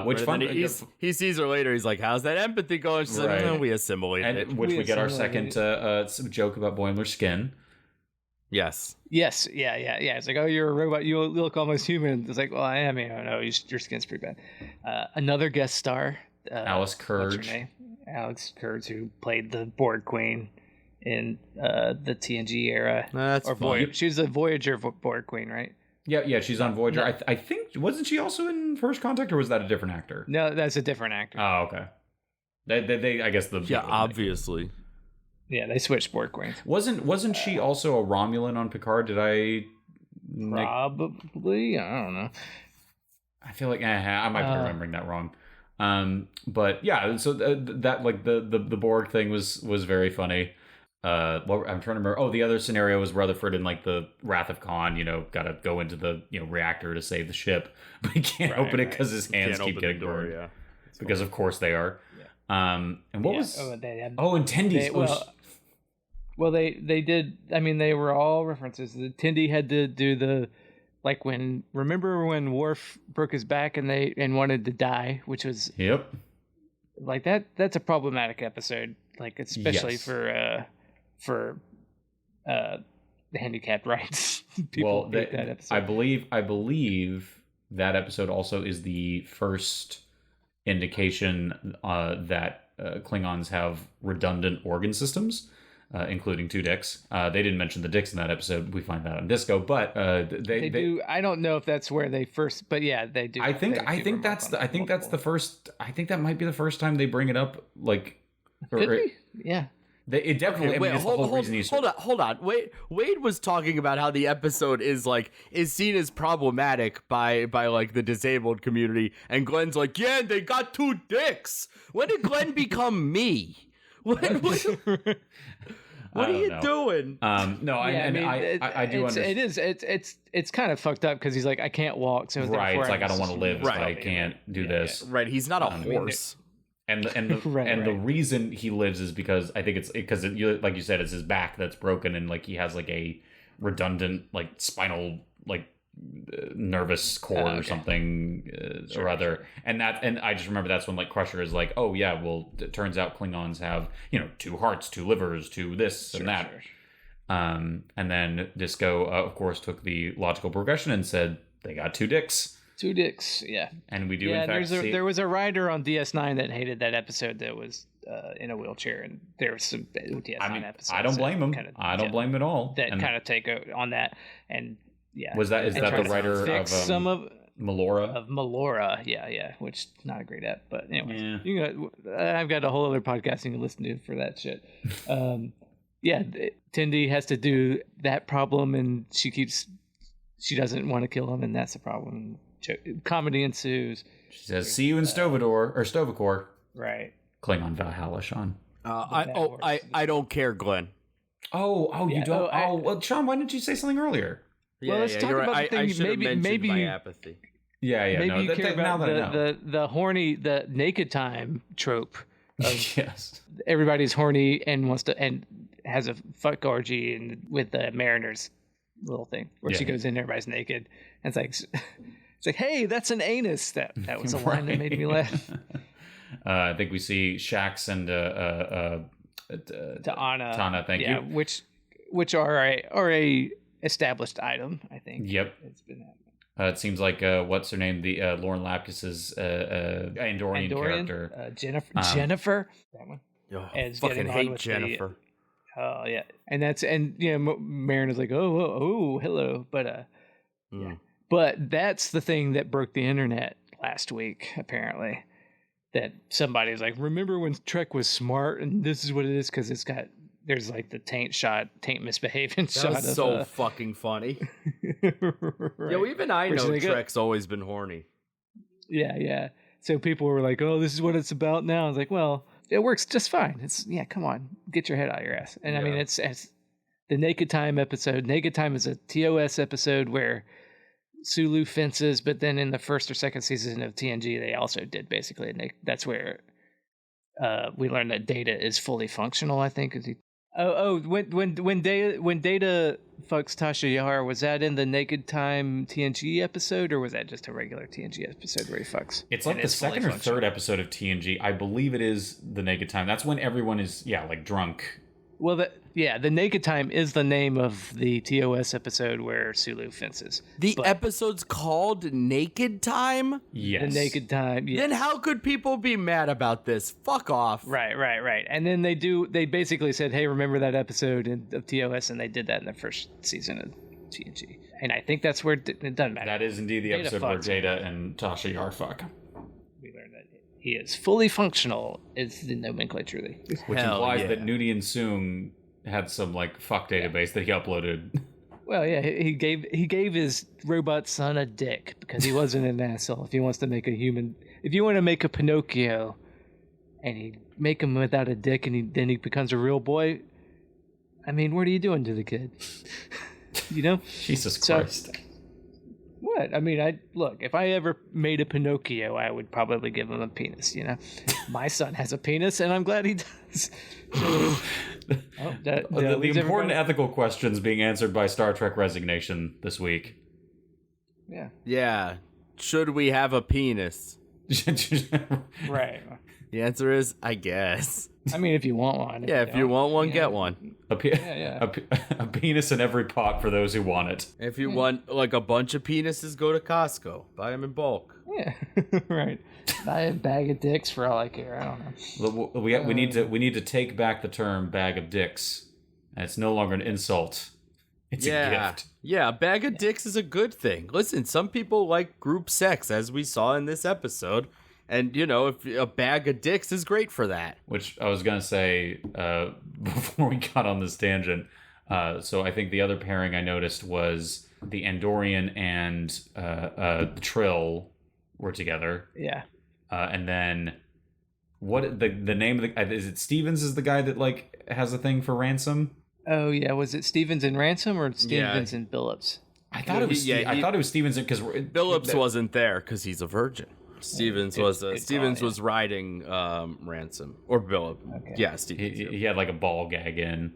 [SPEAKER 3] Which fun?
[SPEAKER 2] He sees her later. He's like, "How's that empathy going?" She's like, "No, we assimilated it."
[SPEAKER 3] Which we get our second joke about Boimler's skin.
[SPEAKER 2] Yes.
[SPEAKER 1] Yeah. It's like, oh, you're a robot. You look almost human. It's like, well, I am. No, your skin's pretty bad. Another guest star,
[SPEAKER 3] Alice Kurge.
[SPEAKER 1] What's her name? Alex Kurge, who played the Borg Queen in the TNG era.
[SPEAKER 2] That's fun.
[SPEAKER 1] She was a Voyager Borg Queen, right?
[SPEAKER 3] Yeah, she's on Voyager. No. I think, wasn't she also in First Contact, or was that a different actor?
[SPEAKER 1] No, that's a different actor.
[SPEAKER 3] Oh, okay. They I guess
[SPEAKER 2] obviously.
[SPEAKER 1] Yeah, they switched Borg Queens.
[SPEAKER 3] Wasn't she also a Romulan on Picard? Did I?
[SPEAKER 1] Probably. I don't know.
[SPEAKER 3] I feel like I might be remembering that wrong. But yeah, so that like the Borg thing was very funny. I'm trying to remember. Oh, the other scenario was Rutherford in like the Wrath of Khan. Gotta go into the reactor to save the ship, but he can't open it because his hands keep getting burned. Yeah, because of course they are. Yeah. And what was? And Tendy's.
[SPEAKER 1] They did. I mean, they were all references. The Tendy had to do the, like remember when Worf broke his back and wanted to die, which was like that. That's a problematic episode, like especially for the handicapped rights. People hate that episode.
[SPEAKER 3] I believe that episode also is the first indication that Klingons have redundant organ systems, including 2 dicks. They didn't mention the dicks in that episode. We find that on Disco, but they do.
[SPEAKER 1] I don't know if that's where they first, but yeah, they do.
[SPEAKER 3] I think that's the first. I think that might be the first time they bring it up. Like,
[SPEAKER 1] yeah.
[SPEAKER 3] It definitely.
[SPEAKER 2] Okay, hold on. Wade was talking about how the episode is seen as problematic by like the disabled community, and Glenn's like, yeah, they got 2 dicks. When did Glenn become me? What are you doing?
[SPEAKER 3] No, I do understand.
[SPEAKER 1] It's kind of fucked up because he's like, I can't walk, so
[SPEAKER 3] right. It's like I don't want to live if I can't do this.
[SPEAKER 2] Yeah. Right. He's not a horse.
[SPEAKER 3] And the reason he lives is because I think it's because like you said, it's his back that's broken, and like he has like a redundant like spinal like nervous cord or something or other. Sure. And I just remember that's when like Crusher is like, oh yeah, well it turns out Klingons have 2 hearts, 2 livers, 2 this and that. Sure. And then Disco of course took the logical progression and said they got 2 dicks.
[SPEAKER 1] 2 dicks, yeah.
[SPEAKER 3] And we do in fact
[SPEAKER 1] there was a writer on DS9 that hated that episode that was in a wheelchair, and there was some DS9 episodes.
[SPEAKER 3] I don't blame him. I don't blame him at all.
[SPEAKER 1] That kind of take on that, and yeah.
[SPEAKER 3] Is that the writer of
[SPEAKER 1] some of
[SPEAKER 3] Melora?
[SPEAKER 1] Of Melora, yeah, which is not a great app, but anyways, I've got a whole other podcast you can listen to for that shit. Tendi has to do that problem, and she doesn't want to kill him, and that's the problem. Comedy ensues.
[SPEAKER 3] She says, "See you in Stovacor."
[SPEAKER 1] Right.
[SPEAKER 3] Klingon Valhalla, Sean.
[SPEAKER 2] I don't care, Glenn.
[SPEAKER 3] You don't. Well, Sean, why didn't you say something earlier?
[SPEAKER 1] Well, let's talk about the thing.
[SPEAKER 2] I should have mentioned my apathy.
[SPEAKER 3] Yeah.
[SPEAKER 1] Maybe you care about the horny, the naked time trope.
[SPEAKER 3] Yes.
[SPEAKER 1] Everybody's horny and wants to and has a fuck orgy and with the Mariner's little thing where she goes in, everybody's naked, and it's like, hey, that's an anus. That was a line that made me laugh.
[SPEAKER 3] I think we see Shax and
[SPEAKER 1] Tana.
[SPEAKER 3] Thank you.
[SPEAKER 1] Which are a established item, I think.
[SPEAKER 3] Yep.
[SPEAKER 1] It's been
[SPEAKER 3] it seems like what's her name? The Lauren Lapkus's Andorian character,
[SPEAKER 1] Jennifer. That one.
[SPEAKER 2] Fucking hate Jennifer.
[SPEAKER 1] Oh yeah, and Mariner's like, oh, hello, but but that's the thing that broke the internet last week, apparently. That somebody was like, remember when Trek was smart, and this is what it is because there's like the taint misbehaving shot.
[SPEAKER 2] That was so fucking funny. Right. Yo, even I know Trek's always been horny.
[SPEAKER 1] Yeah. So people were like, oh, this is what it's about now. I was like, well, it works just fine. Come on, get your head out of your ass. And I mean, it's the Naked Time episode. Naked Time is a TOS episode where Sulu fences, but then in the first or second season of TNG, they also did basically. That's where we learned that Data is fully functional. I think. When Data fucks Tasha Yar, was that in the Naked Time TNG episode, or was that just a regular TNG episode where he fucks?
[SPEAKER 3] It's like the second or third episode of TNG. I believe it is the Naked Time. That's when everyone is like drunk.
[SPEAKER 1] Well, the Naked Time is the name of the TOS episode where Sulu fences.
[SPEAKER 2] The episode's called Naked Time?
[SPEAKER 3] Yes.
[SPEAKER 1] The Naked Time, yes.
[SPEAKER 2] Then how could people be mad about this? Fuck off.
[SPEAKER 1] Right. And then they basically said, hey, remember that episode of TOS? And they did that in the first season of TNG. And I think that's where it doesn't matter.
[SPEAKER 3] That is indeed the episode where Data and Tasha Yar fuck.
[SPEAKER 1] We learned that he is fully functional, is the nomenclature.
[SPEAKER 3] Which implies that Nudie and Soong had some like fuck database that he uploaded.
[SPEAKER 1] Well, yeah, he gave his robot son a dick because he wasn't an asshole. If he wants to make a human, if you want to make a Pinocchio, and he make him without a dick, and then he becomes a real boy, I mean, what are you doing to the kid? You know?
[SPEAKER 3] Jesus Christ.
[SPEAKER 1] What? I mean, look, if I ever made a Pinocchio, I would probably give him a penis, you know? My son has a penis, and I'm glad he does.
[SPEAKER 3] The important ethical questions being answered by Star Trek Resignation this week.
[SPEAKER 1] Yeah.
[SPEAKER 2] Yeah. Should we have a penis?
[SPEAKER 1] Right.
[SPEAKER 2] The answer is, I guess.
[SPEAKER 1] I mean, if you want one.
[SPEAKER 2] If you want one, get one.
[SPEAKER 3] A penis in every pot for those who want it.
[SPEAKER 2] If you want like a bunch of penises, go to Costco. Buy them in bulk.
[SPEAKER 1] Yeah, right. Buy a bag of dicks for all I care. I don't know.
[SPEAKER 3] We need to take back the term bag of dicks. It's no longer an insult. It's a gift.
[SPEAKER 2] Yeah, a bag of dicks is a good thing. Listen, some people like group sex, as we saw in this episode. And, you know, if a bag of dicks is great for that.
[SPEAKER 3] Which I was going to say before we got on this tangent. So I think the other pairing I noticed was the Andorian and the Trill were together.
[SPEAKER 1] Yeah.
[SPEAKER 3] And then what the name of the... Is it Stevens is the guy that, like, has a thing for Ransom?
[SPEAKER 1] Oh, yeah. Was it Stevens and Ransom or Stevens and Billups?
[SPEAKER 3] I thought it was I thought it was Stevens because...
[SPEAKER 2] Billups wasn't there because he's a virgin. Stevens was riding Ransom or Billup. Okay. Yeah, Stevens.
[SPEAKER 3] He had like a ball gag in.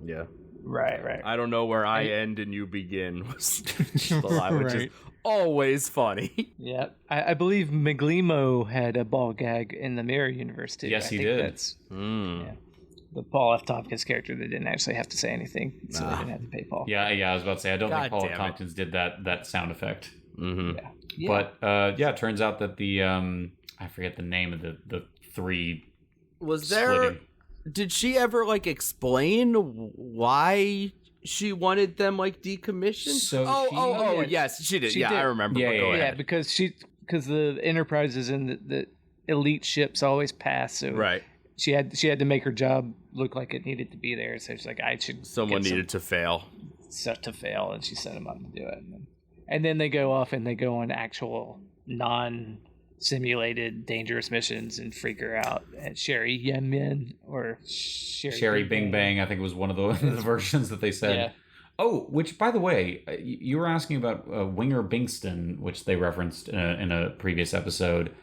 [SPEAKER 2] Yeah.
[SPEAKER 1] Right.
[SPEAKER 2] I don't know where I end and you begin was the line, which is always funny.
[SPEAKER 1] Yeah. I believe Miglimo had a ball gag in the Mirror universe too.
[SPEAKER 3] Yes, he did.
[SPEAKER 1] That's the Paul F. Tompkins character that didn't actually have to say anything, so they didn't have to pay Paul.
[SPEAKER 3] Yeah, I was about to say I don't think Paul F. Tompkins did that sound effect.
[SPEAKER 2] Mm-hmm.
[SPEAKER 3] Yeah. But it turns out that the I forget the name of the three
[SPEAKER 2] was there splitting. Did she ever like explain why she wanted them like decommissioned?
[SPEAKER 3] So
[SPEAKER 2] yes, she did. I remember.
[SPEAKER 1] Yeah, because the Enterprises and the elite ships always pass, so
[SPEAKER 2] right.
[SPEAKER 1] She had to make her job look like it needed to be there, so she's like,
[SPEAKER 2] someone needed to fail.
[SPEAKER 1] To fail, and she set him up to do it. And then they go off and they go on actual non-simulated dangerous missions and freak her out. And Sherry Yemen or
[SPEAKER 3] Sherry Bing Bang, I think was one of the versions that they said.
[SPEAKER 1] Yeah.
[SPEAKER 3] Oh, which by the way, you were asking about Winger Bingston, which they referenced in a previous episode.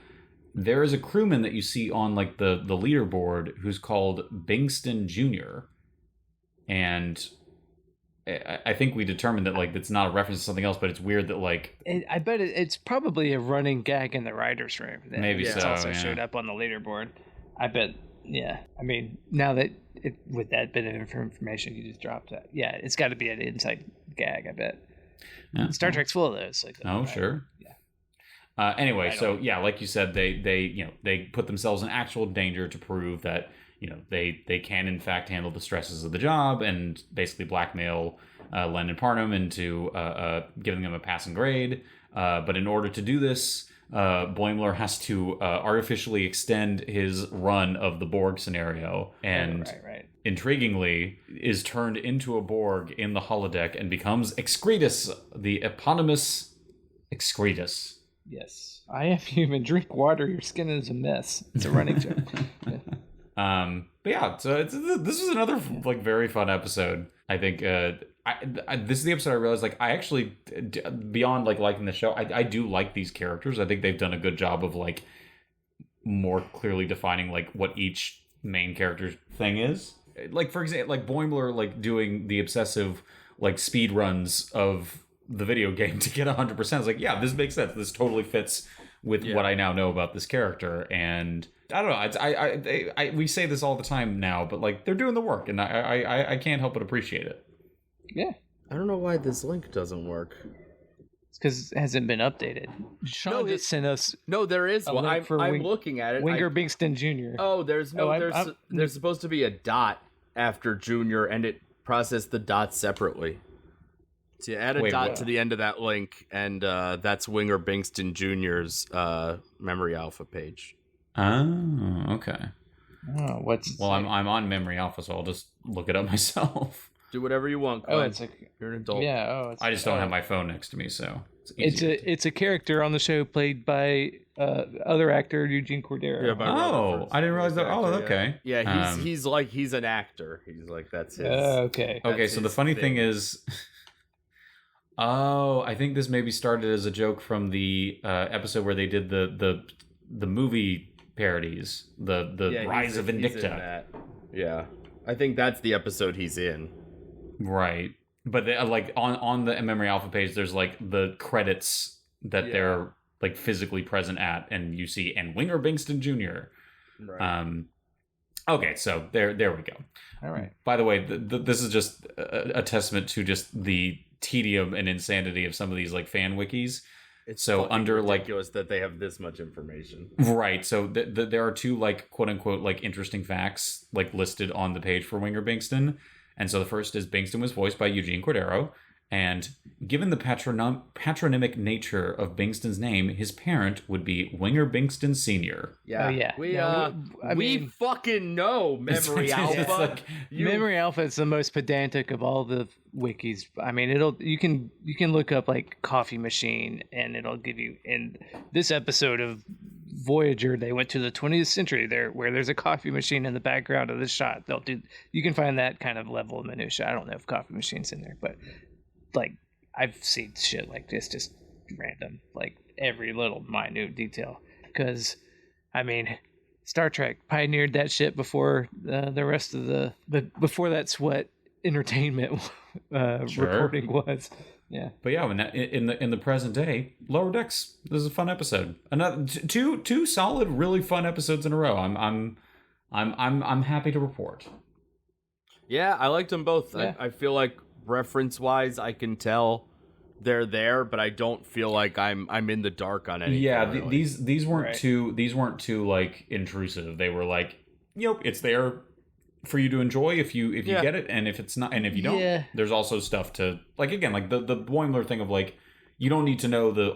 [SPEAKER 3] There is a crewman that you see on like the leaderboard who's called Bingston Jr. And I think we determined that like it's not a reference to something else, but it's weird that like
[SPEAKER 1] I bet it's probably a running gag in the writers' room.
[SPEAKER 3] Maybe
[SPEAKER 1] so. Also showed up on the leaderboard. I bet. Yeah. I mean, now that with that bit of information you just dropped, that it's got to be an inside gag. I bet. Yeah. Star Trek's full of those. Like,
[SPEAKER 3] sure. Yeah. Anyway, like you said, they put themselves in actual danger to prove that. They can in fact handle the stresses of the job and basically blackmail Len and Parnham into giving them a passing grade. But in order to do this, Boimler has to artificially extend his run of the Borg scenario, and intriguingly is turned into a Borg in the holodeck and becomes Excretus, the eponymous Excretus.
[SPEAKER 1] Yes, I am human. Drink water. Your skin is a mess. It's a running joke.
[SPEAKER 3] But yeah, so this was another like very fun episode. I think this is the episode I realized like I actually beyond like liking the show, I do like these characters. I think they've done a good job of like more clearly defining like what each main character's thing is. Like for example, like Boimler like doing the obsessive like speed runs of the video game to get 100%. It's like this makes sense. This totally fits with what I now know about this character. And I don't know. We say this all the time now, but like they're doing the work, and I can't help but appreciate it.
[SPEAKER 1] Yeah,
[SPEAKER 2] I don't know why this link doesn't work.
[SPEAKER 1] It's because it hasn't been updated. Sean just sent us.
[SPEAKER 2] No, there is one. I'm looking at it.
[SPEAKER 1] Winger Bingston Jr.
[SPEAKER 2] Oh, there's supposed to be a dot after Junior, and it processed the dots separately. So you add a dot to the end of that link, and that's Winger Bingston Jr.'s Memory Alpha page.
[SPEAKER 3] Oh, okay.
[SPEAKER 1] Oh,
[SPEAKER 3] I'm on Memory Alpha, so I'll just look it up myself.
[SPEAKER 2] Do whatever you want, Glenn. You're an adult.
[SPEAKER 1] Yeah.
[SPEAKER 3] I just don't have my phone next to me, so
[SPEAKER 1] it's a character on the show played by other actor Eugene Cordero.
[SPEAKER 3] Yeah, I didn't realize that. Okay.
[SPEAKER 2] Yeah, he's an actor. He's like, that's his.
[SPEAKER 1] Okay.
[SPEAKER 3] So the funny thing is, I think this maybe started as a joke from the episode where they did the movie parodies, the Rise of Vindicta.
[SPEAKER 2] Yeah, I think that's the episode he's in.
[SPEAKER 3] Right, but they, like on the Memory Alpha page, there's like the credits that they're like physically present at, and you see and Winger Bingston Jr. Right. Okay, so there we go.
[SPEAKER 1] All right.
[SPEAKER 3] By the way, this is just a testament to just the tedium and insanity of some of these like fan wikis.
[SPEAKER 2] It's so under ridiculous that they have this much information.
[SPEAKER 3] Right. So there are two like quote unquote like interesting facts like listed on the page for Winger Bingston. And so the first is Bingston was voiced by Eugene Cordero. And given the patronymic nature of Bingston's name, his parent would be Winger Bingston Sr.
[SPEAKER 1] Yeah. Oh, yeah.
[SPEAKER 2] We fucking know Memory Alpha.
[SPEAKER 1] Memory Alpha is the most pedantic of all the wikis. I mean, you can look up like coffee machine and it'll give you in this episode of Voyager they went to the 20th century there where there's a coffee machine in the background of the shot. You can find that kind of level of minutia. I don't know if coffee machine's in there, but like I've seen shit like this just random, like every little minute detail, because I mean Star Trek pioneered that shit before the rest of before that's what entertainment reporting was. Yeah,
[SPEAKER 3] but yeah, in the present day, Lower Decks. This is a fun episode. Another two solid, really fun episodes in a row. I'm happy to report.
[SPEAKER 2] Yeah, I liked them both.
[SPEAKER 1] Yeah.
[SPEAKER 2] I feel like reference wise, I can tell they're there, but I don't feel like I'm in the dark on anything.
[SPEAKER 3] Yeah,
[SPEAKER 2] really.
[SPEAKER 3] these weren't too like intrusive. They were like, it's there for you to enjoy if you get it, and if it's not, and if you don't, there's also stuff to like, again, like the Boimler thing of like, you don't need to know you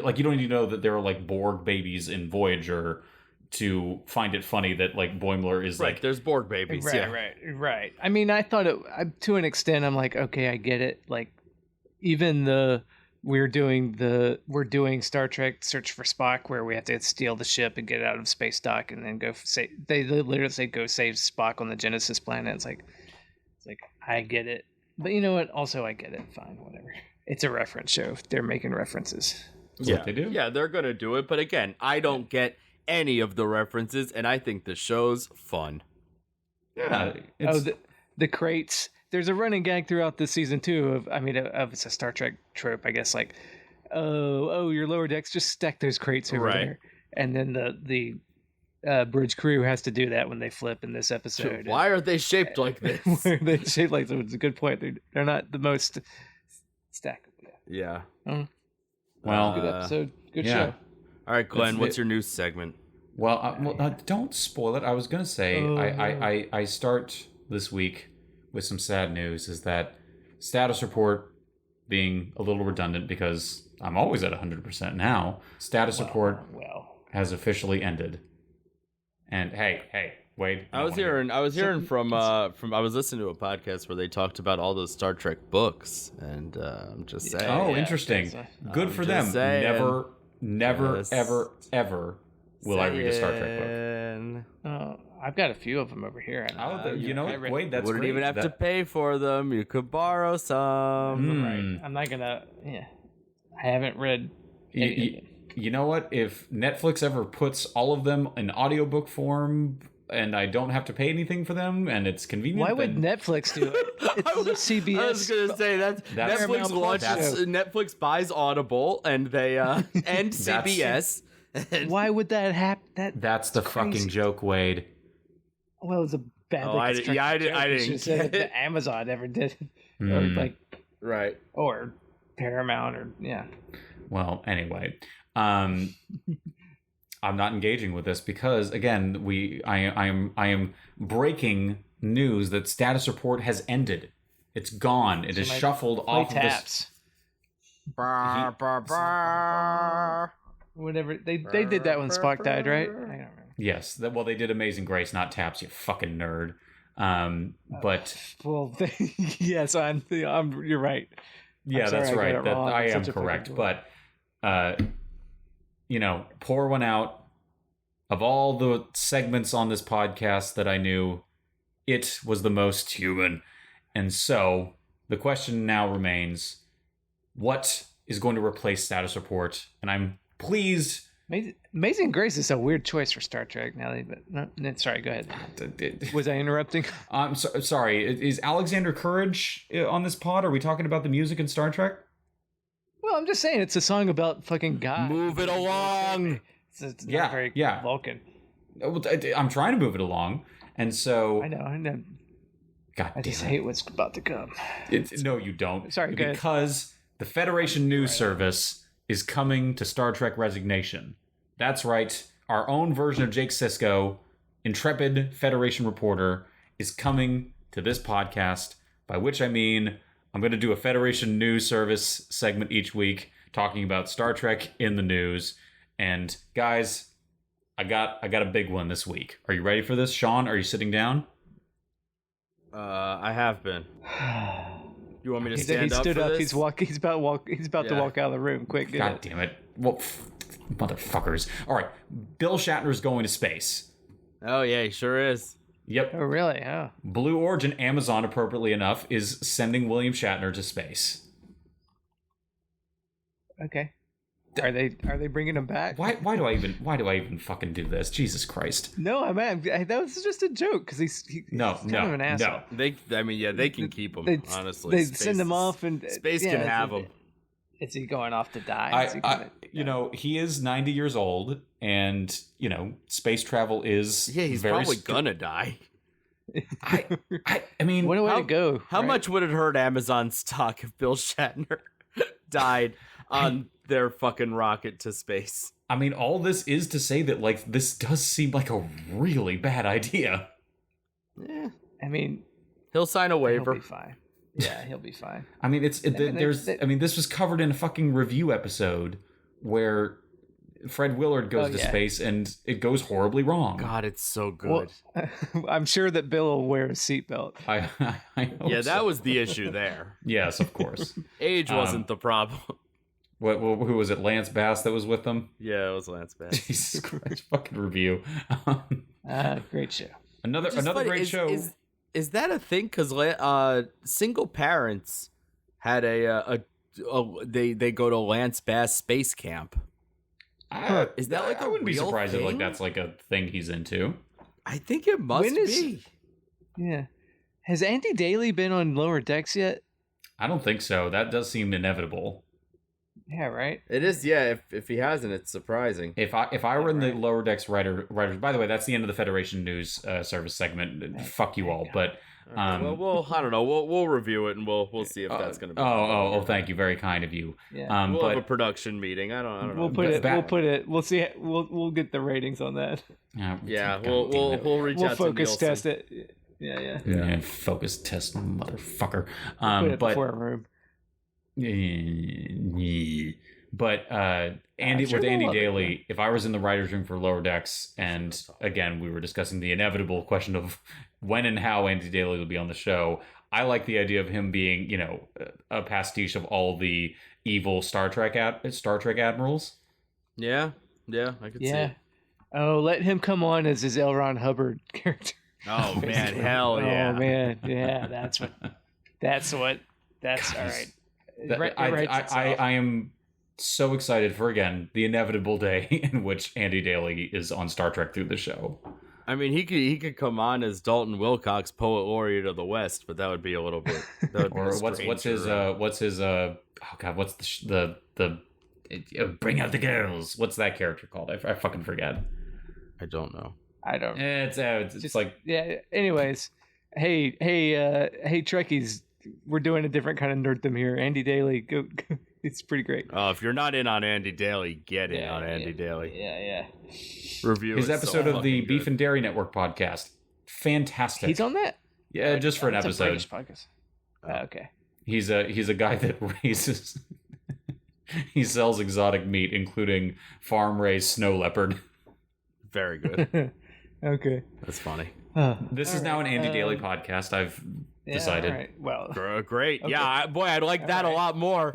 [SPEAKER 3] don't need to know that there are like Borg babies in Voyager to find it funny that like Boimler is
[SPEAKER 2] right,
[SPEAKER 3] like
[SPEAKER 2] there's Borg babies.
[SPEAKER 1] Right. I mean, I thought to an extent, I'm like, okay, I get it. Like even we're doing Star Trek Search for Spock, where we have to steal the ship and get it out of space dock, and then they literally say go save Spock on the Genesis planet. It's like I get it, but you know what? Also, I get it. Fine, whatever. It's a reference show. They're making references.
[SPEAKER 3] That's what they do.
[SPEAKER 2] Yeah, they're gonna do it. But again, I don't get any of the references, and I think the show's fun.
[SPEAKER 3] Yeah.
[SPEAKER 1] The crates. There's a running gag throughout this season too of it's a Star Trek trope, I guess, like, oh, your lower decks, just stack those crates over there. And then the bridge crew has to do that when they flip in this episode.
[SPEAKER 2] Why are they shaped like this?
[SPEAKER 1] Why are they shaped like this? It's a good point. They're not the most stackable.
[SPEAKER 2] Yeah.
[SPEAKER 3] Well,
[SPEAKER 1] good episode. Good show.
[SPEAKER 2] All right, Glenn, what's your news segment?
[SPEAKER 3] Well, don't spoil it. I was going to say, I start this week with some sad news, is that status report, being a little redundant because I'm always at 100% now, status report has officially ended. And hey, Wade.
[SPEAKER 2] I was hearing from I was listening to a podcast where they talked about all those Star Trek books, and I'm just saying.
[SPEAKER 3] Oh, interesting. Good for them.
[SPEAKER 2] Saying.
[SPEAKER 3] Never, ever will I read a Star Trek book.
[SPEAKER 1] I've got a few of them over here.
[SPEAKER 3] Wade, that's
[SPEAKER 2] wouldn't
[SPEAKER 3] great.
[SPEAKER 2] even have to pay for them. You could borrow some.
[SPEAKER 1] Right. I'm not gonna. Yeah, I haven't read.
[SPEAKER 3] You know what? If Netflix ever puts all of them in audiobook form, and I don't have to pay anything for them, and it's convenient.
[SPEAKER 1] Why would Netflix do it? It's the CBS.
[SPEAKER 2] I was gonna say that's Netflix launches. Netflix buys Audible, and they and CBS.
[SPEAKER 1] Why would that happen?
[SPEAKER 3] That's the fucking joke, Wade.
[SPEAKER 1] Well, it was a bad.
[SPEAKER 2] I didn't get it.
[SPEAKER 1] Amazon ever did, or or Paramount, or
[SPEAKER 3] Well, anyway, I'm not engaging with this because again, I am breaking news that status report has ended. It's gone. It is shuffled off
[SPEAKER 1] taps.
[SPEAKER 3] of this.
[SPEAKER 1] Whatever they did that when Spock died, right? I don't remember.
[SPEAKER 3] Yes, they did Amazing Grace, not taps. You fucking nerd. But
[SPEAKER 1] well, yes, you're right.
[SPEAKER 3] Yeah, that's right. I am correct. But pour one out. Of all the segments on this podcast that I knew, it was the most human. And so the question now remains, what is going to replace Status Report? And I'm pleased.
[SPEAKER 1] Amazing Grace is a weird choice for Star Trek. Sorry, go ahead. Was I interrupting?
[SPEAKER 3] I'm sorry. Is Alexander Courage on this pod? Are we talking about the music in Star Trek?
[SPEAKER 1] Well, I'm just saying it's a song about fucking God.
[SPEAKER 2] Move it along.
[SPEAKER 1] It's not very Vulcan.
[SPEAKER 3] I'm trying to move it along, and so
[SPEAKER 1] I know.
[SPEAKER 3] God,
[SPEAKER 1] I just hate what's about to come.
[SPEAKER 3] No, you don't.
[SPEAKER 1] Sorry,
[SPEAKER 3] because the Federation News Service is coming to Star Trek Resignation. That's right. Our own version of Jake Sisko, intrepid Federation reporter, is coming to this podcast. By which I mean I'm going to do a Federation News Service segment each week, talking about Star Trek in the news. And guys, I got a big one this week. Are you ready for this? Sean, are you sitting down?
[SPEAKER 2] I have been. You want me to stand up?
[SPEAKER 1] He stood
[SPEAKER 2] for
[SPEAKER 1] up.
[SPEAKER 2] this?
[SPEAKER 1] He's about to walk out of the room. Quick,
[SPEAKER 3] God damn it! Well, motherfuckers! All right, Bill Shatner's going to space.
[SPEAKER 2] Oh yeah, he sure is.
[SPEAKER 3] Yep.
[SPEAKER 1] Oh really? Oh.
[SPEAKER 3] Blue Origin, Amazon, appropriately enough, is sending William Shatner to space.
[SPEAKER 1] Okay. Are they bringing him back?
[SPEAKER 3] Why do I even fucking do this? Jesus Christ!
[SPEAKER 1] No, that was just a joke because he's kind of an asshole.
[SPEAKER 3] No.
[SPEAKER 2] They can keep him. Honestly,
[SPEAKER 1] they send him off, and
[SPEAKER 2] space can have him.
[SPEAKER 1] Is he going off to die?
[SPEAKER 3] He is 90 years old, and space travel is
[SPEAKER 2] he's probably gonna die.
[SPEAKER 3] I mean,
[SPEAKER 1] what a way to go!
[SPEAKER 2] How much would it hurt Amazon stock if Bill Shatner died on their fucking rocket to space?
[SPEAKER 3] I mean, all this is to say that this does seem like a really bad idea.
[SPEAKER 1] Yeah, I mean,
[SPEAKER 2] he'll sign a waiver.
[SPEAKER 1] He'll be fine. Yeah, he'll be fine.
[SPEAKER 3] I mean, this was covered in a fucking review episode where Fred Willard goes to space and it goes horribly wrong.
[SPEAKER 2] God, it's so good.
[SPEAKER 1] Well, I'm sure that Bill will wear a seatbelt.
[SPEAKER 3] I hope so.
[SPEAKER 2] That was the issue there.
[SPEAKER 3] Yes, of course.
[SPEAKER 2] Age wasn't the problem.
[SPEAKER 3] Who was it? Lance Bass that was with them?
[SPEAKER 2] Yeah, it was Lance Bass.
[SPEAKER 3] Jesus Christ, fucking review.
[SPEAKER 1] Great show.
[SPEAKER 3] Another great show.
[SPEAKER 2] Is that a thing? Because single parents had they go to Lance Bass Space Camp. Is that
[SPEAKER 3] I wouldn't be surprised if that's like a thing he's into.
[SPEAKER 2] I think it must be.
[SPEAKER 1] Yeah. Has Andy Daly been on Lower Decks yet?
[SPEAKER 3] I don't think so. That does seem inevitable.
[SPEAKER 1] Yeah, right.
[SPEAKER 2] It is. Yeah, if he hasn't, it's surprising.
[SPEAKER 3] If I were in the Lower Decks writers, by the way, that's the end of the Federation News Service segment. Fuck you all. But
[SPEAKER 2] well, I don't know. We'll review it and we'll see if that's going to be.
[SPEAKER 3] Oh! Thank you. Very kind of you.
[SPEAKER 1] Yeah.
[SPEAKER 2] We'll have a production meeting. I don't know.
[SPEAKER 1] We'll put it. We'll see. We'll get the ratings on that.
[SPEAKER 2] Yeah. We'll reach out to
[SPEAKER 1] focus
[SPEAKER 2] Nielsen.
[SPEAKER 1] test it. Yeah.
[SPEAKER 3] And focus test, motherfucker.
[SPEAKER 1] Put it before a room.
[SPEAKER 3] But Andy Daly, if I was in the writer's room for Lower Decks, and again we were discussing the inevitable question of when and how Andy Daly will be on the show, I like the idea of him being, a pastiche of all the evil Star Trek admirals.
[SPEAKER 2] Yeah, I could see.
[SPEAKER 1] Oh, let him come on as his L. Ron Hubbard character.
[SPEAKER 2] Oh man, hell yeah!
[SPEAKER 1] Oh man, yeah, that's all right.
[SPEAKER 3] I am so excited for, again, the inevitable day in which Andy Daly is on Star Trek through the show.
[SPEAKER 2] I mean, he could come on as Dalton Wilcox, Poet Laureate of the West, but that would be a little bit.
[SPEAKER 3] Or what's his oh god, what's the bring out the girls? What's that character called? I fucking forget.
[SPEAKER 2] I don't know.
[SPEAKER 3] It's just like,
[SPEAKER 1] yeah. Anyways, hey, Trekkies. We're doing a different kind of nerddom here. Andy Daly, go. It's pretty great.
[SPEAKER 2] Oh, if you're not in on Andy Daly, get in on Andy Daly.
[SPEAKER 1] Yeah.
[SPEAKER 2] Review
[SPEAKER 3] his episode of the Beef and Dairy Network podcast. Fantastic.
[SPEAKER 1] He's on that?
[SPEAKER 3] Yeah, just for an episode.
[SPEAKER 1] A British podcast. Okay.
[SPEAKER 3] He's a guy that raises. He sells exotic meat, including farm-raised snow leopard.
[SPEAKER 2] Very good.
[SPEAKER 1] Okay.
[SPEAKER 2] That's funny.
[SPEAKER 3] This is now an Andy Daly podcast. I've decided.
[SPEAKER 1] All right. Well,
[SPEAKER 2] great.
[SPEAKER 1] Okay.
[SPEAKER 2] Yeah, boy, I'd like that a lot more.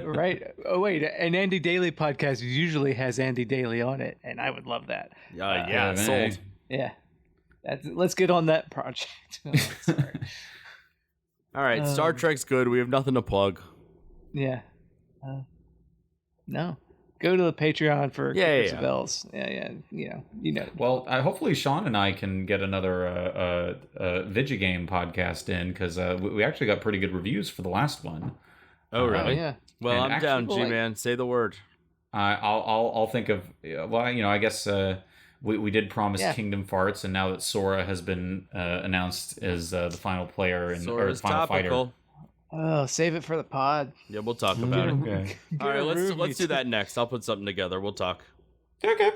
[SPEAKER 1] Right. Oh wait, an Andy Daly podcast usually has Andy Daly on it, and I would love that.
[SPEAKER 2] Yeah, sold.
[SPEAKER 1] Yeah. Let's get on that project. Sorry.
[SPEAKER 2] All right, Star Trek's good. We have nothing to plug.
[SPEAKER 1] Yeah. No. Go to the Patreon for bells. Yeah. You know.
[SPEAKER 3] Well, hopefully Sean and I can get another Vigigame podcast in, because we actually got pretty good reviews for the last one.
[SPEAKER 2] Oh, really?
[SPEAKER 1] Yeah.
[SPEAKER 2] Well, I'm down, G-Man. Say the word.
[SPEAKER 3] I'll think of. Well, I guess we did promise Kingdom Farts, and now that Sora has been announced as the final player or the final fighter.
[SPEAKER 1] Oh, save it for the pod.
[SPEAKER 2] Yeah, we'll talk about it. Okay. All right, let's do that next. I'll put something together. We'll talk.
[SPEAKER 3] Okay.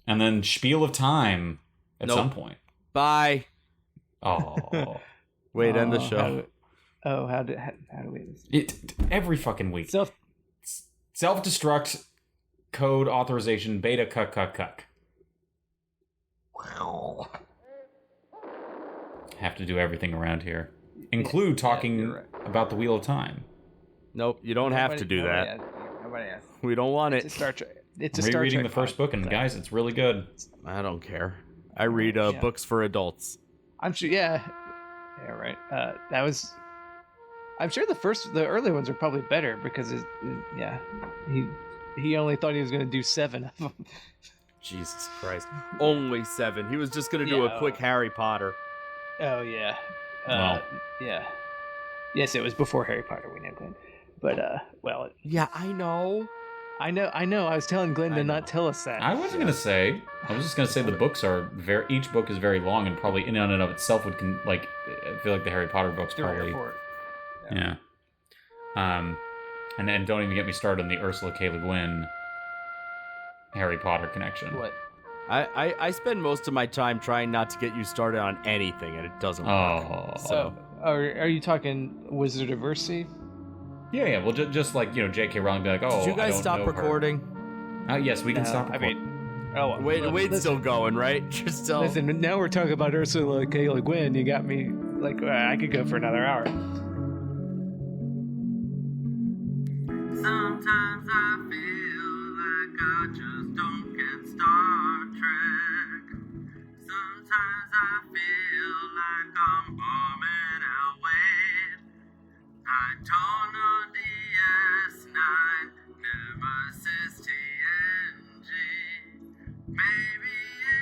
[SPEAKER 3] And then Spiel of Time at some point.
[SPEAKER 2] Bye.
[SPEAKER 3] Oh.
[SPEAKER 2] Wait, end the show.
[SPEAKER 1] How do we?
[SPEAKER 3] Every fucking week. Self-destruct code authorization beta cuck. Wow. Have to do everything around here. Include talking about the Wheel of Time.
[SPEAKER 2] Nope, you don't have to do that.
[SPEAKER 1] Nobody asked.
[SPEAKER 2] We don't want it.
[SPEAKER 1] It's a Star Trek. It's a
[SPEAKER 3] Star Trek. Rereading the first book, and guys, it's really good.
[SPEAKER 2] I don't care. I read books for adults.
[SPEAKER 1] I'm sure. Yeah, right. That was. I'm sure the early ones are probably better because he only thought he was going to do 7 of them.
[SPEAKER 2] Jesus Christ, only 7. He was just going to do a quick Harry Potter.
[SPEAKER 1] Oh yeah. Yeah. Yes, it was before Harry Potter. We know Glenn, but
[SPEAKER 2] yeah, I know.
[SPEAKER 1] I was telling Glenn to not tell us that.
[SPEAKER 3] I wasn't gonna say. I was just gonna say the books are each book is very long, and probably in and of itself I feel like the Harry Potter books
[SPEAKER 1] 3
[SPEAKER 3] probably.
[SPEAKER 1] or 4.
[SPEAKER 3] Yeah. And then don't even get me started on the Ursula K. Le Guin Harry Potter connection.
[SPEAKER 1] What?
[SPEAKER 2] I spend most of my time trying not to get you started on anything, and it doesn't work. So,
[SPEAKER 1] are you talking Wizard of Earthsea?
[SPEAKER 3] Yeah. Well, just like J.K. Rowling be like, "Oh,
[SPEAKER 2] did you guys stop recording?"
[SPEAKER 3] Yes, we can stop recording.
[SPEAKER 2] Wade's still going, right? You're still.
[SPEAKER 1] Listen, now we're talking about Ursula K. Le Guin. You got me like I could go for another hour.
[SPEAKER 4] Sometimes I feel like I just don't get Star Trek. Sometimes I feel like I'm bombing out weight. I don't know DS9, Nemesis TNG. Maybe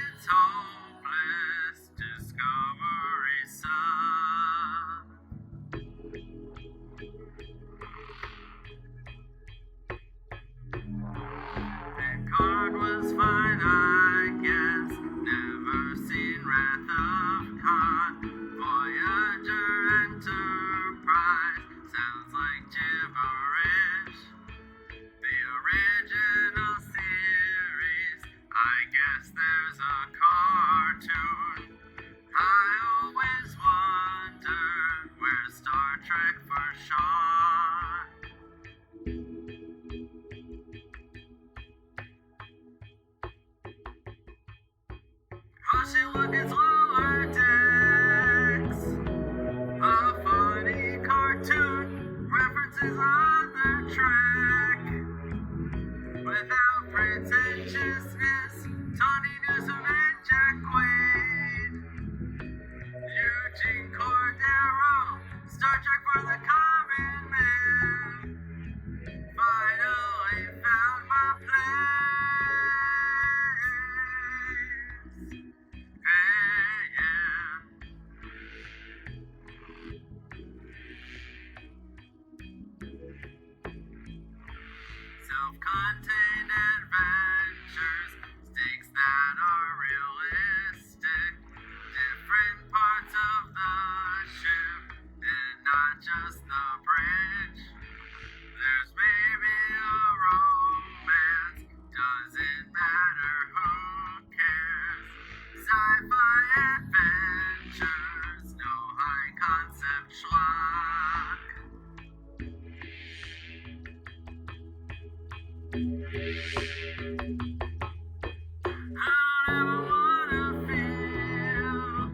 [SPEAKER 4] it's hopeless Discovery Sub. Picard was fine, I guess. Never seen Wrath of Khan. Voyager Enterprise sounds like gibberish. The original series, I guess there's a cartoon. I always wondered where's Star Trek for Sean. Pushing look its lower decks. A funny cartoon references other Trek. Without pretentiousness, Tawny Newsom and Jack Quaid. Eugene Cordero, Star Trek for the common man. Finally found my place. Self-contained adventures, stakes that are realistic. Different parts of the ship, and not just the bridge. There's maybe a romance, doesn't matter, who cares? Sci-fi adventures, no high concept schlock. I don't ever wanna feel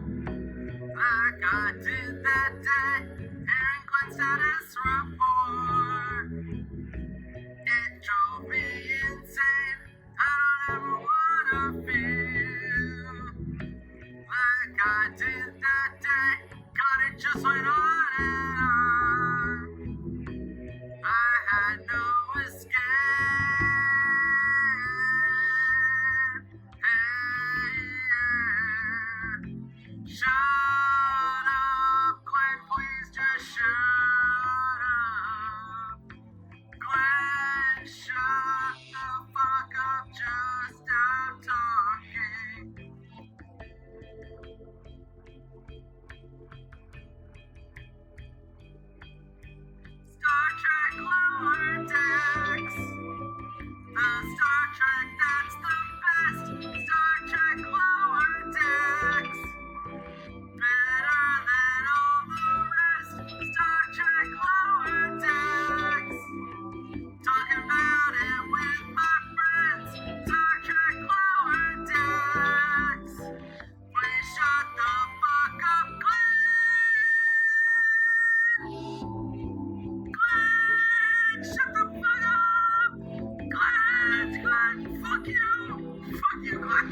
[SPEAKER 4] just went on and on. I had no escape. Hey, yeah. Shut up, Glenn, please just shut up. Glenn, shut the fuck up, just stop talking. Star Trek Lower Decks. The Star Trek that's the best. Star Trek Lower Decks. Better than all the rest. Star Trek Lower Decks. Talking about it with my friends. Star Trek Lower Decks. Please shut the fuck up, Glenn. Glenn, shut the fuck up. Glenn, fuck you. Fuck you, Glenn.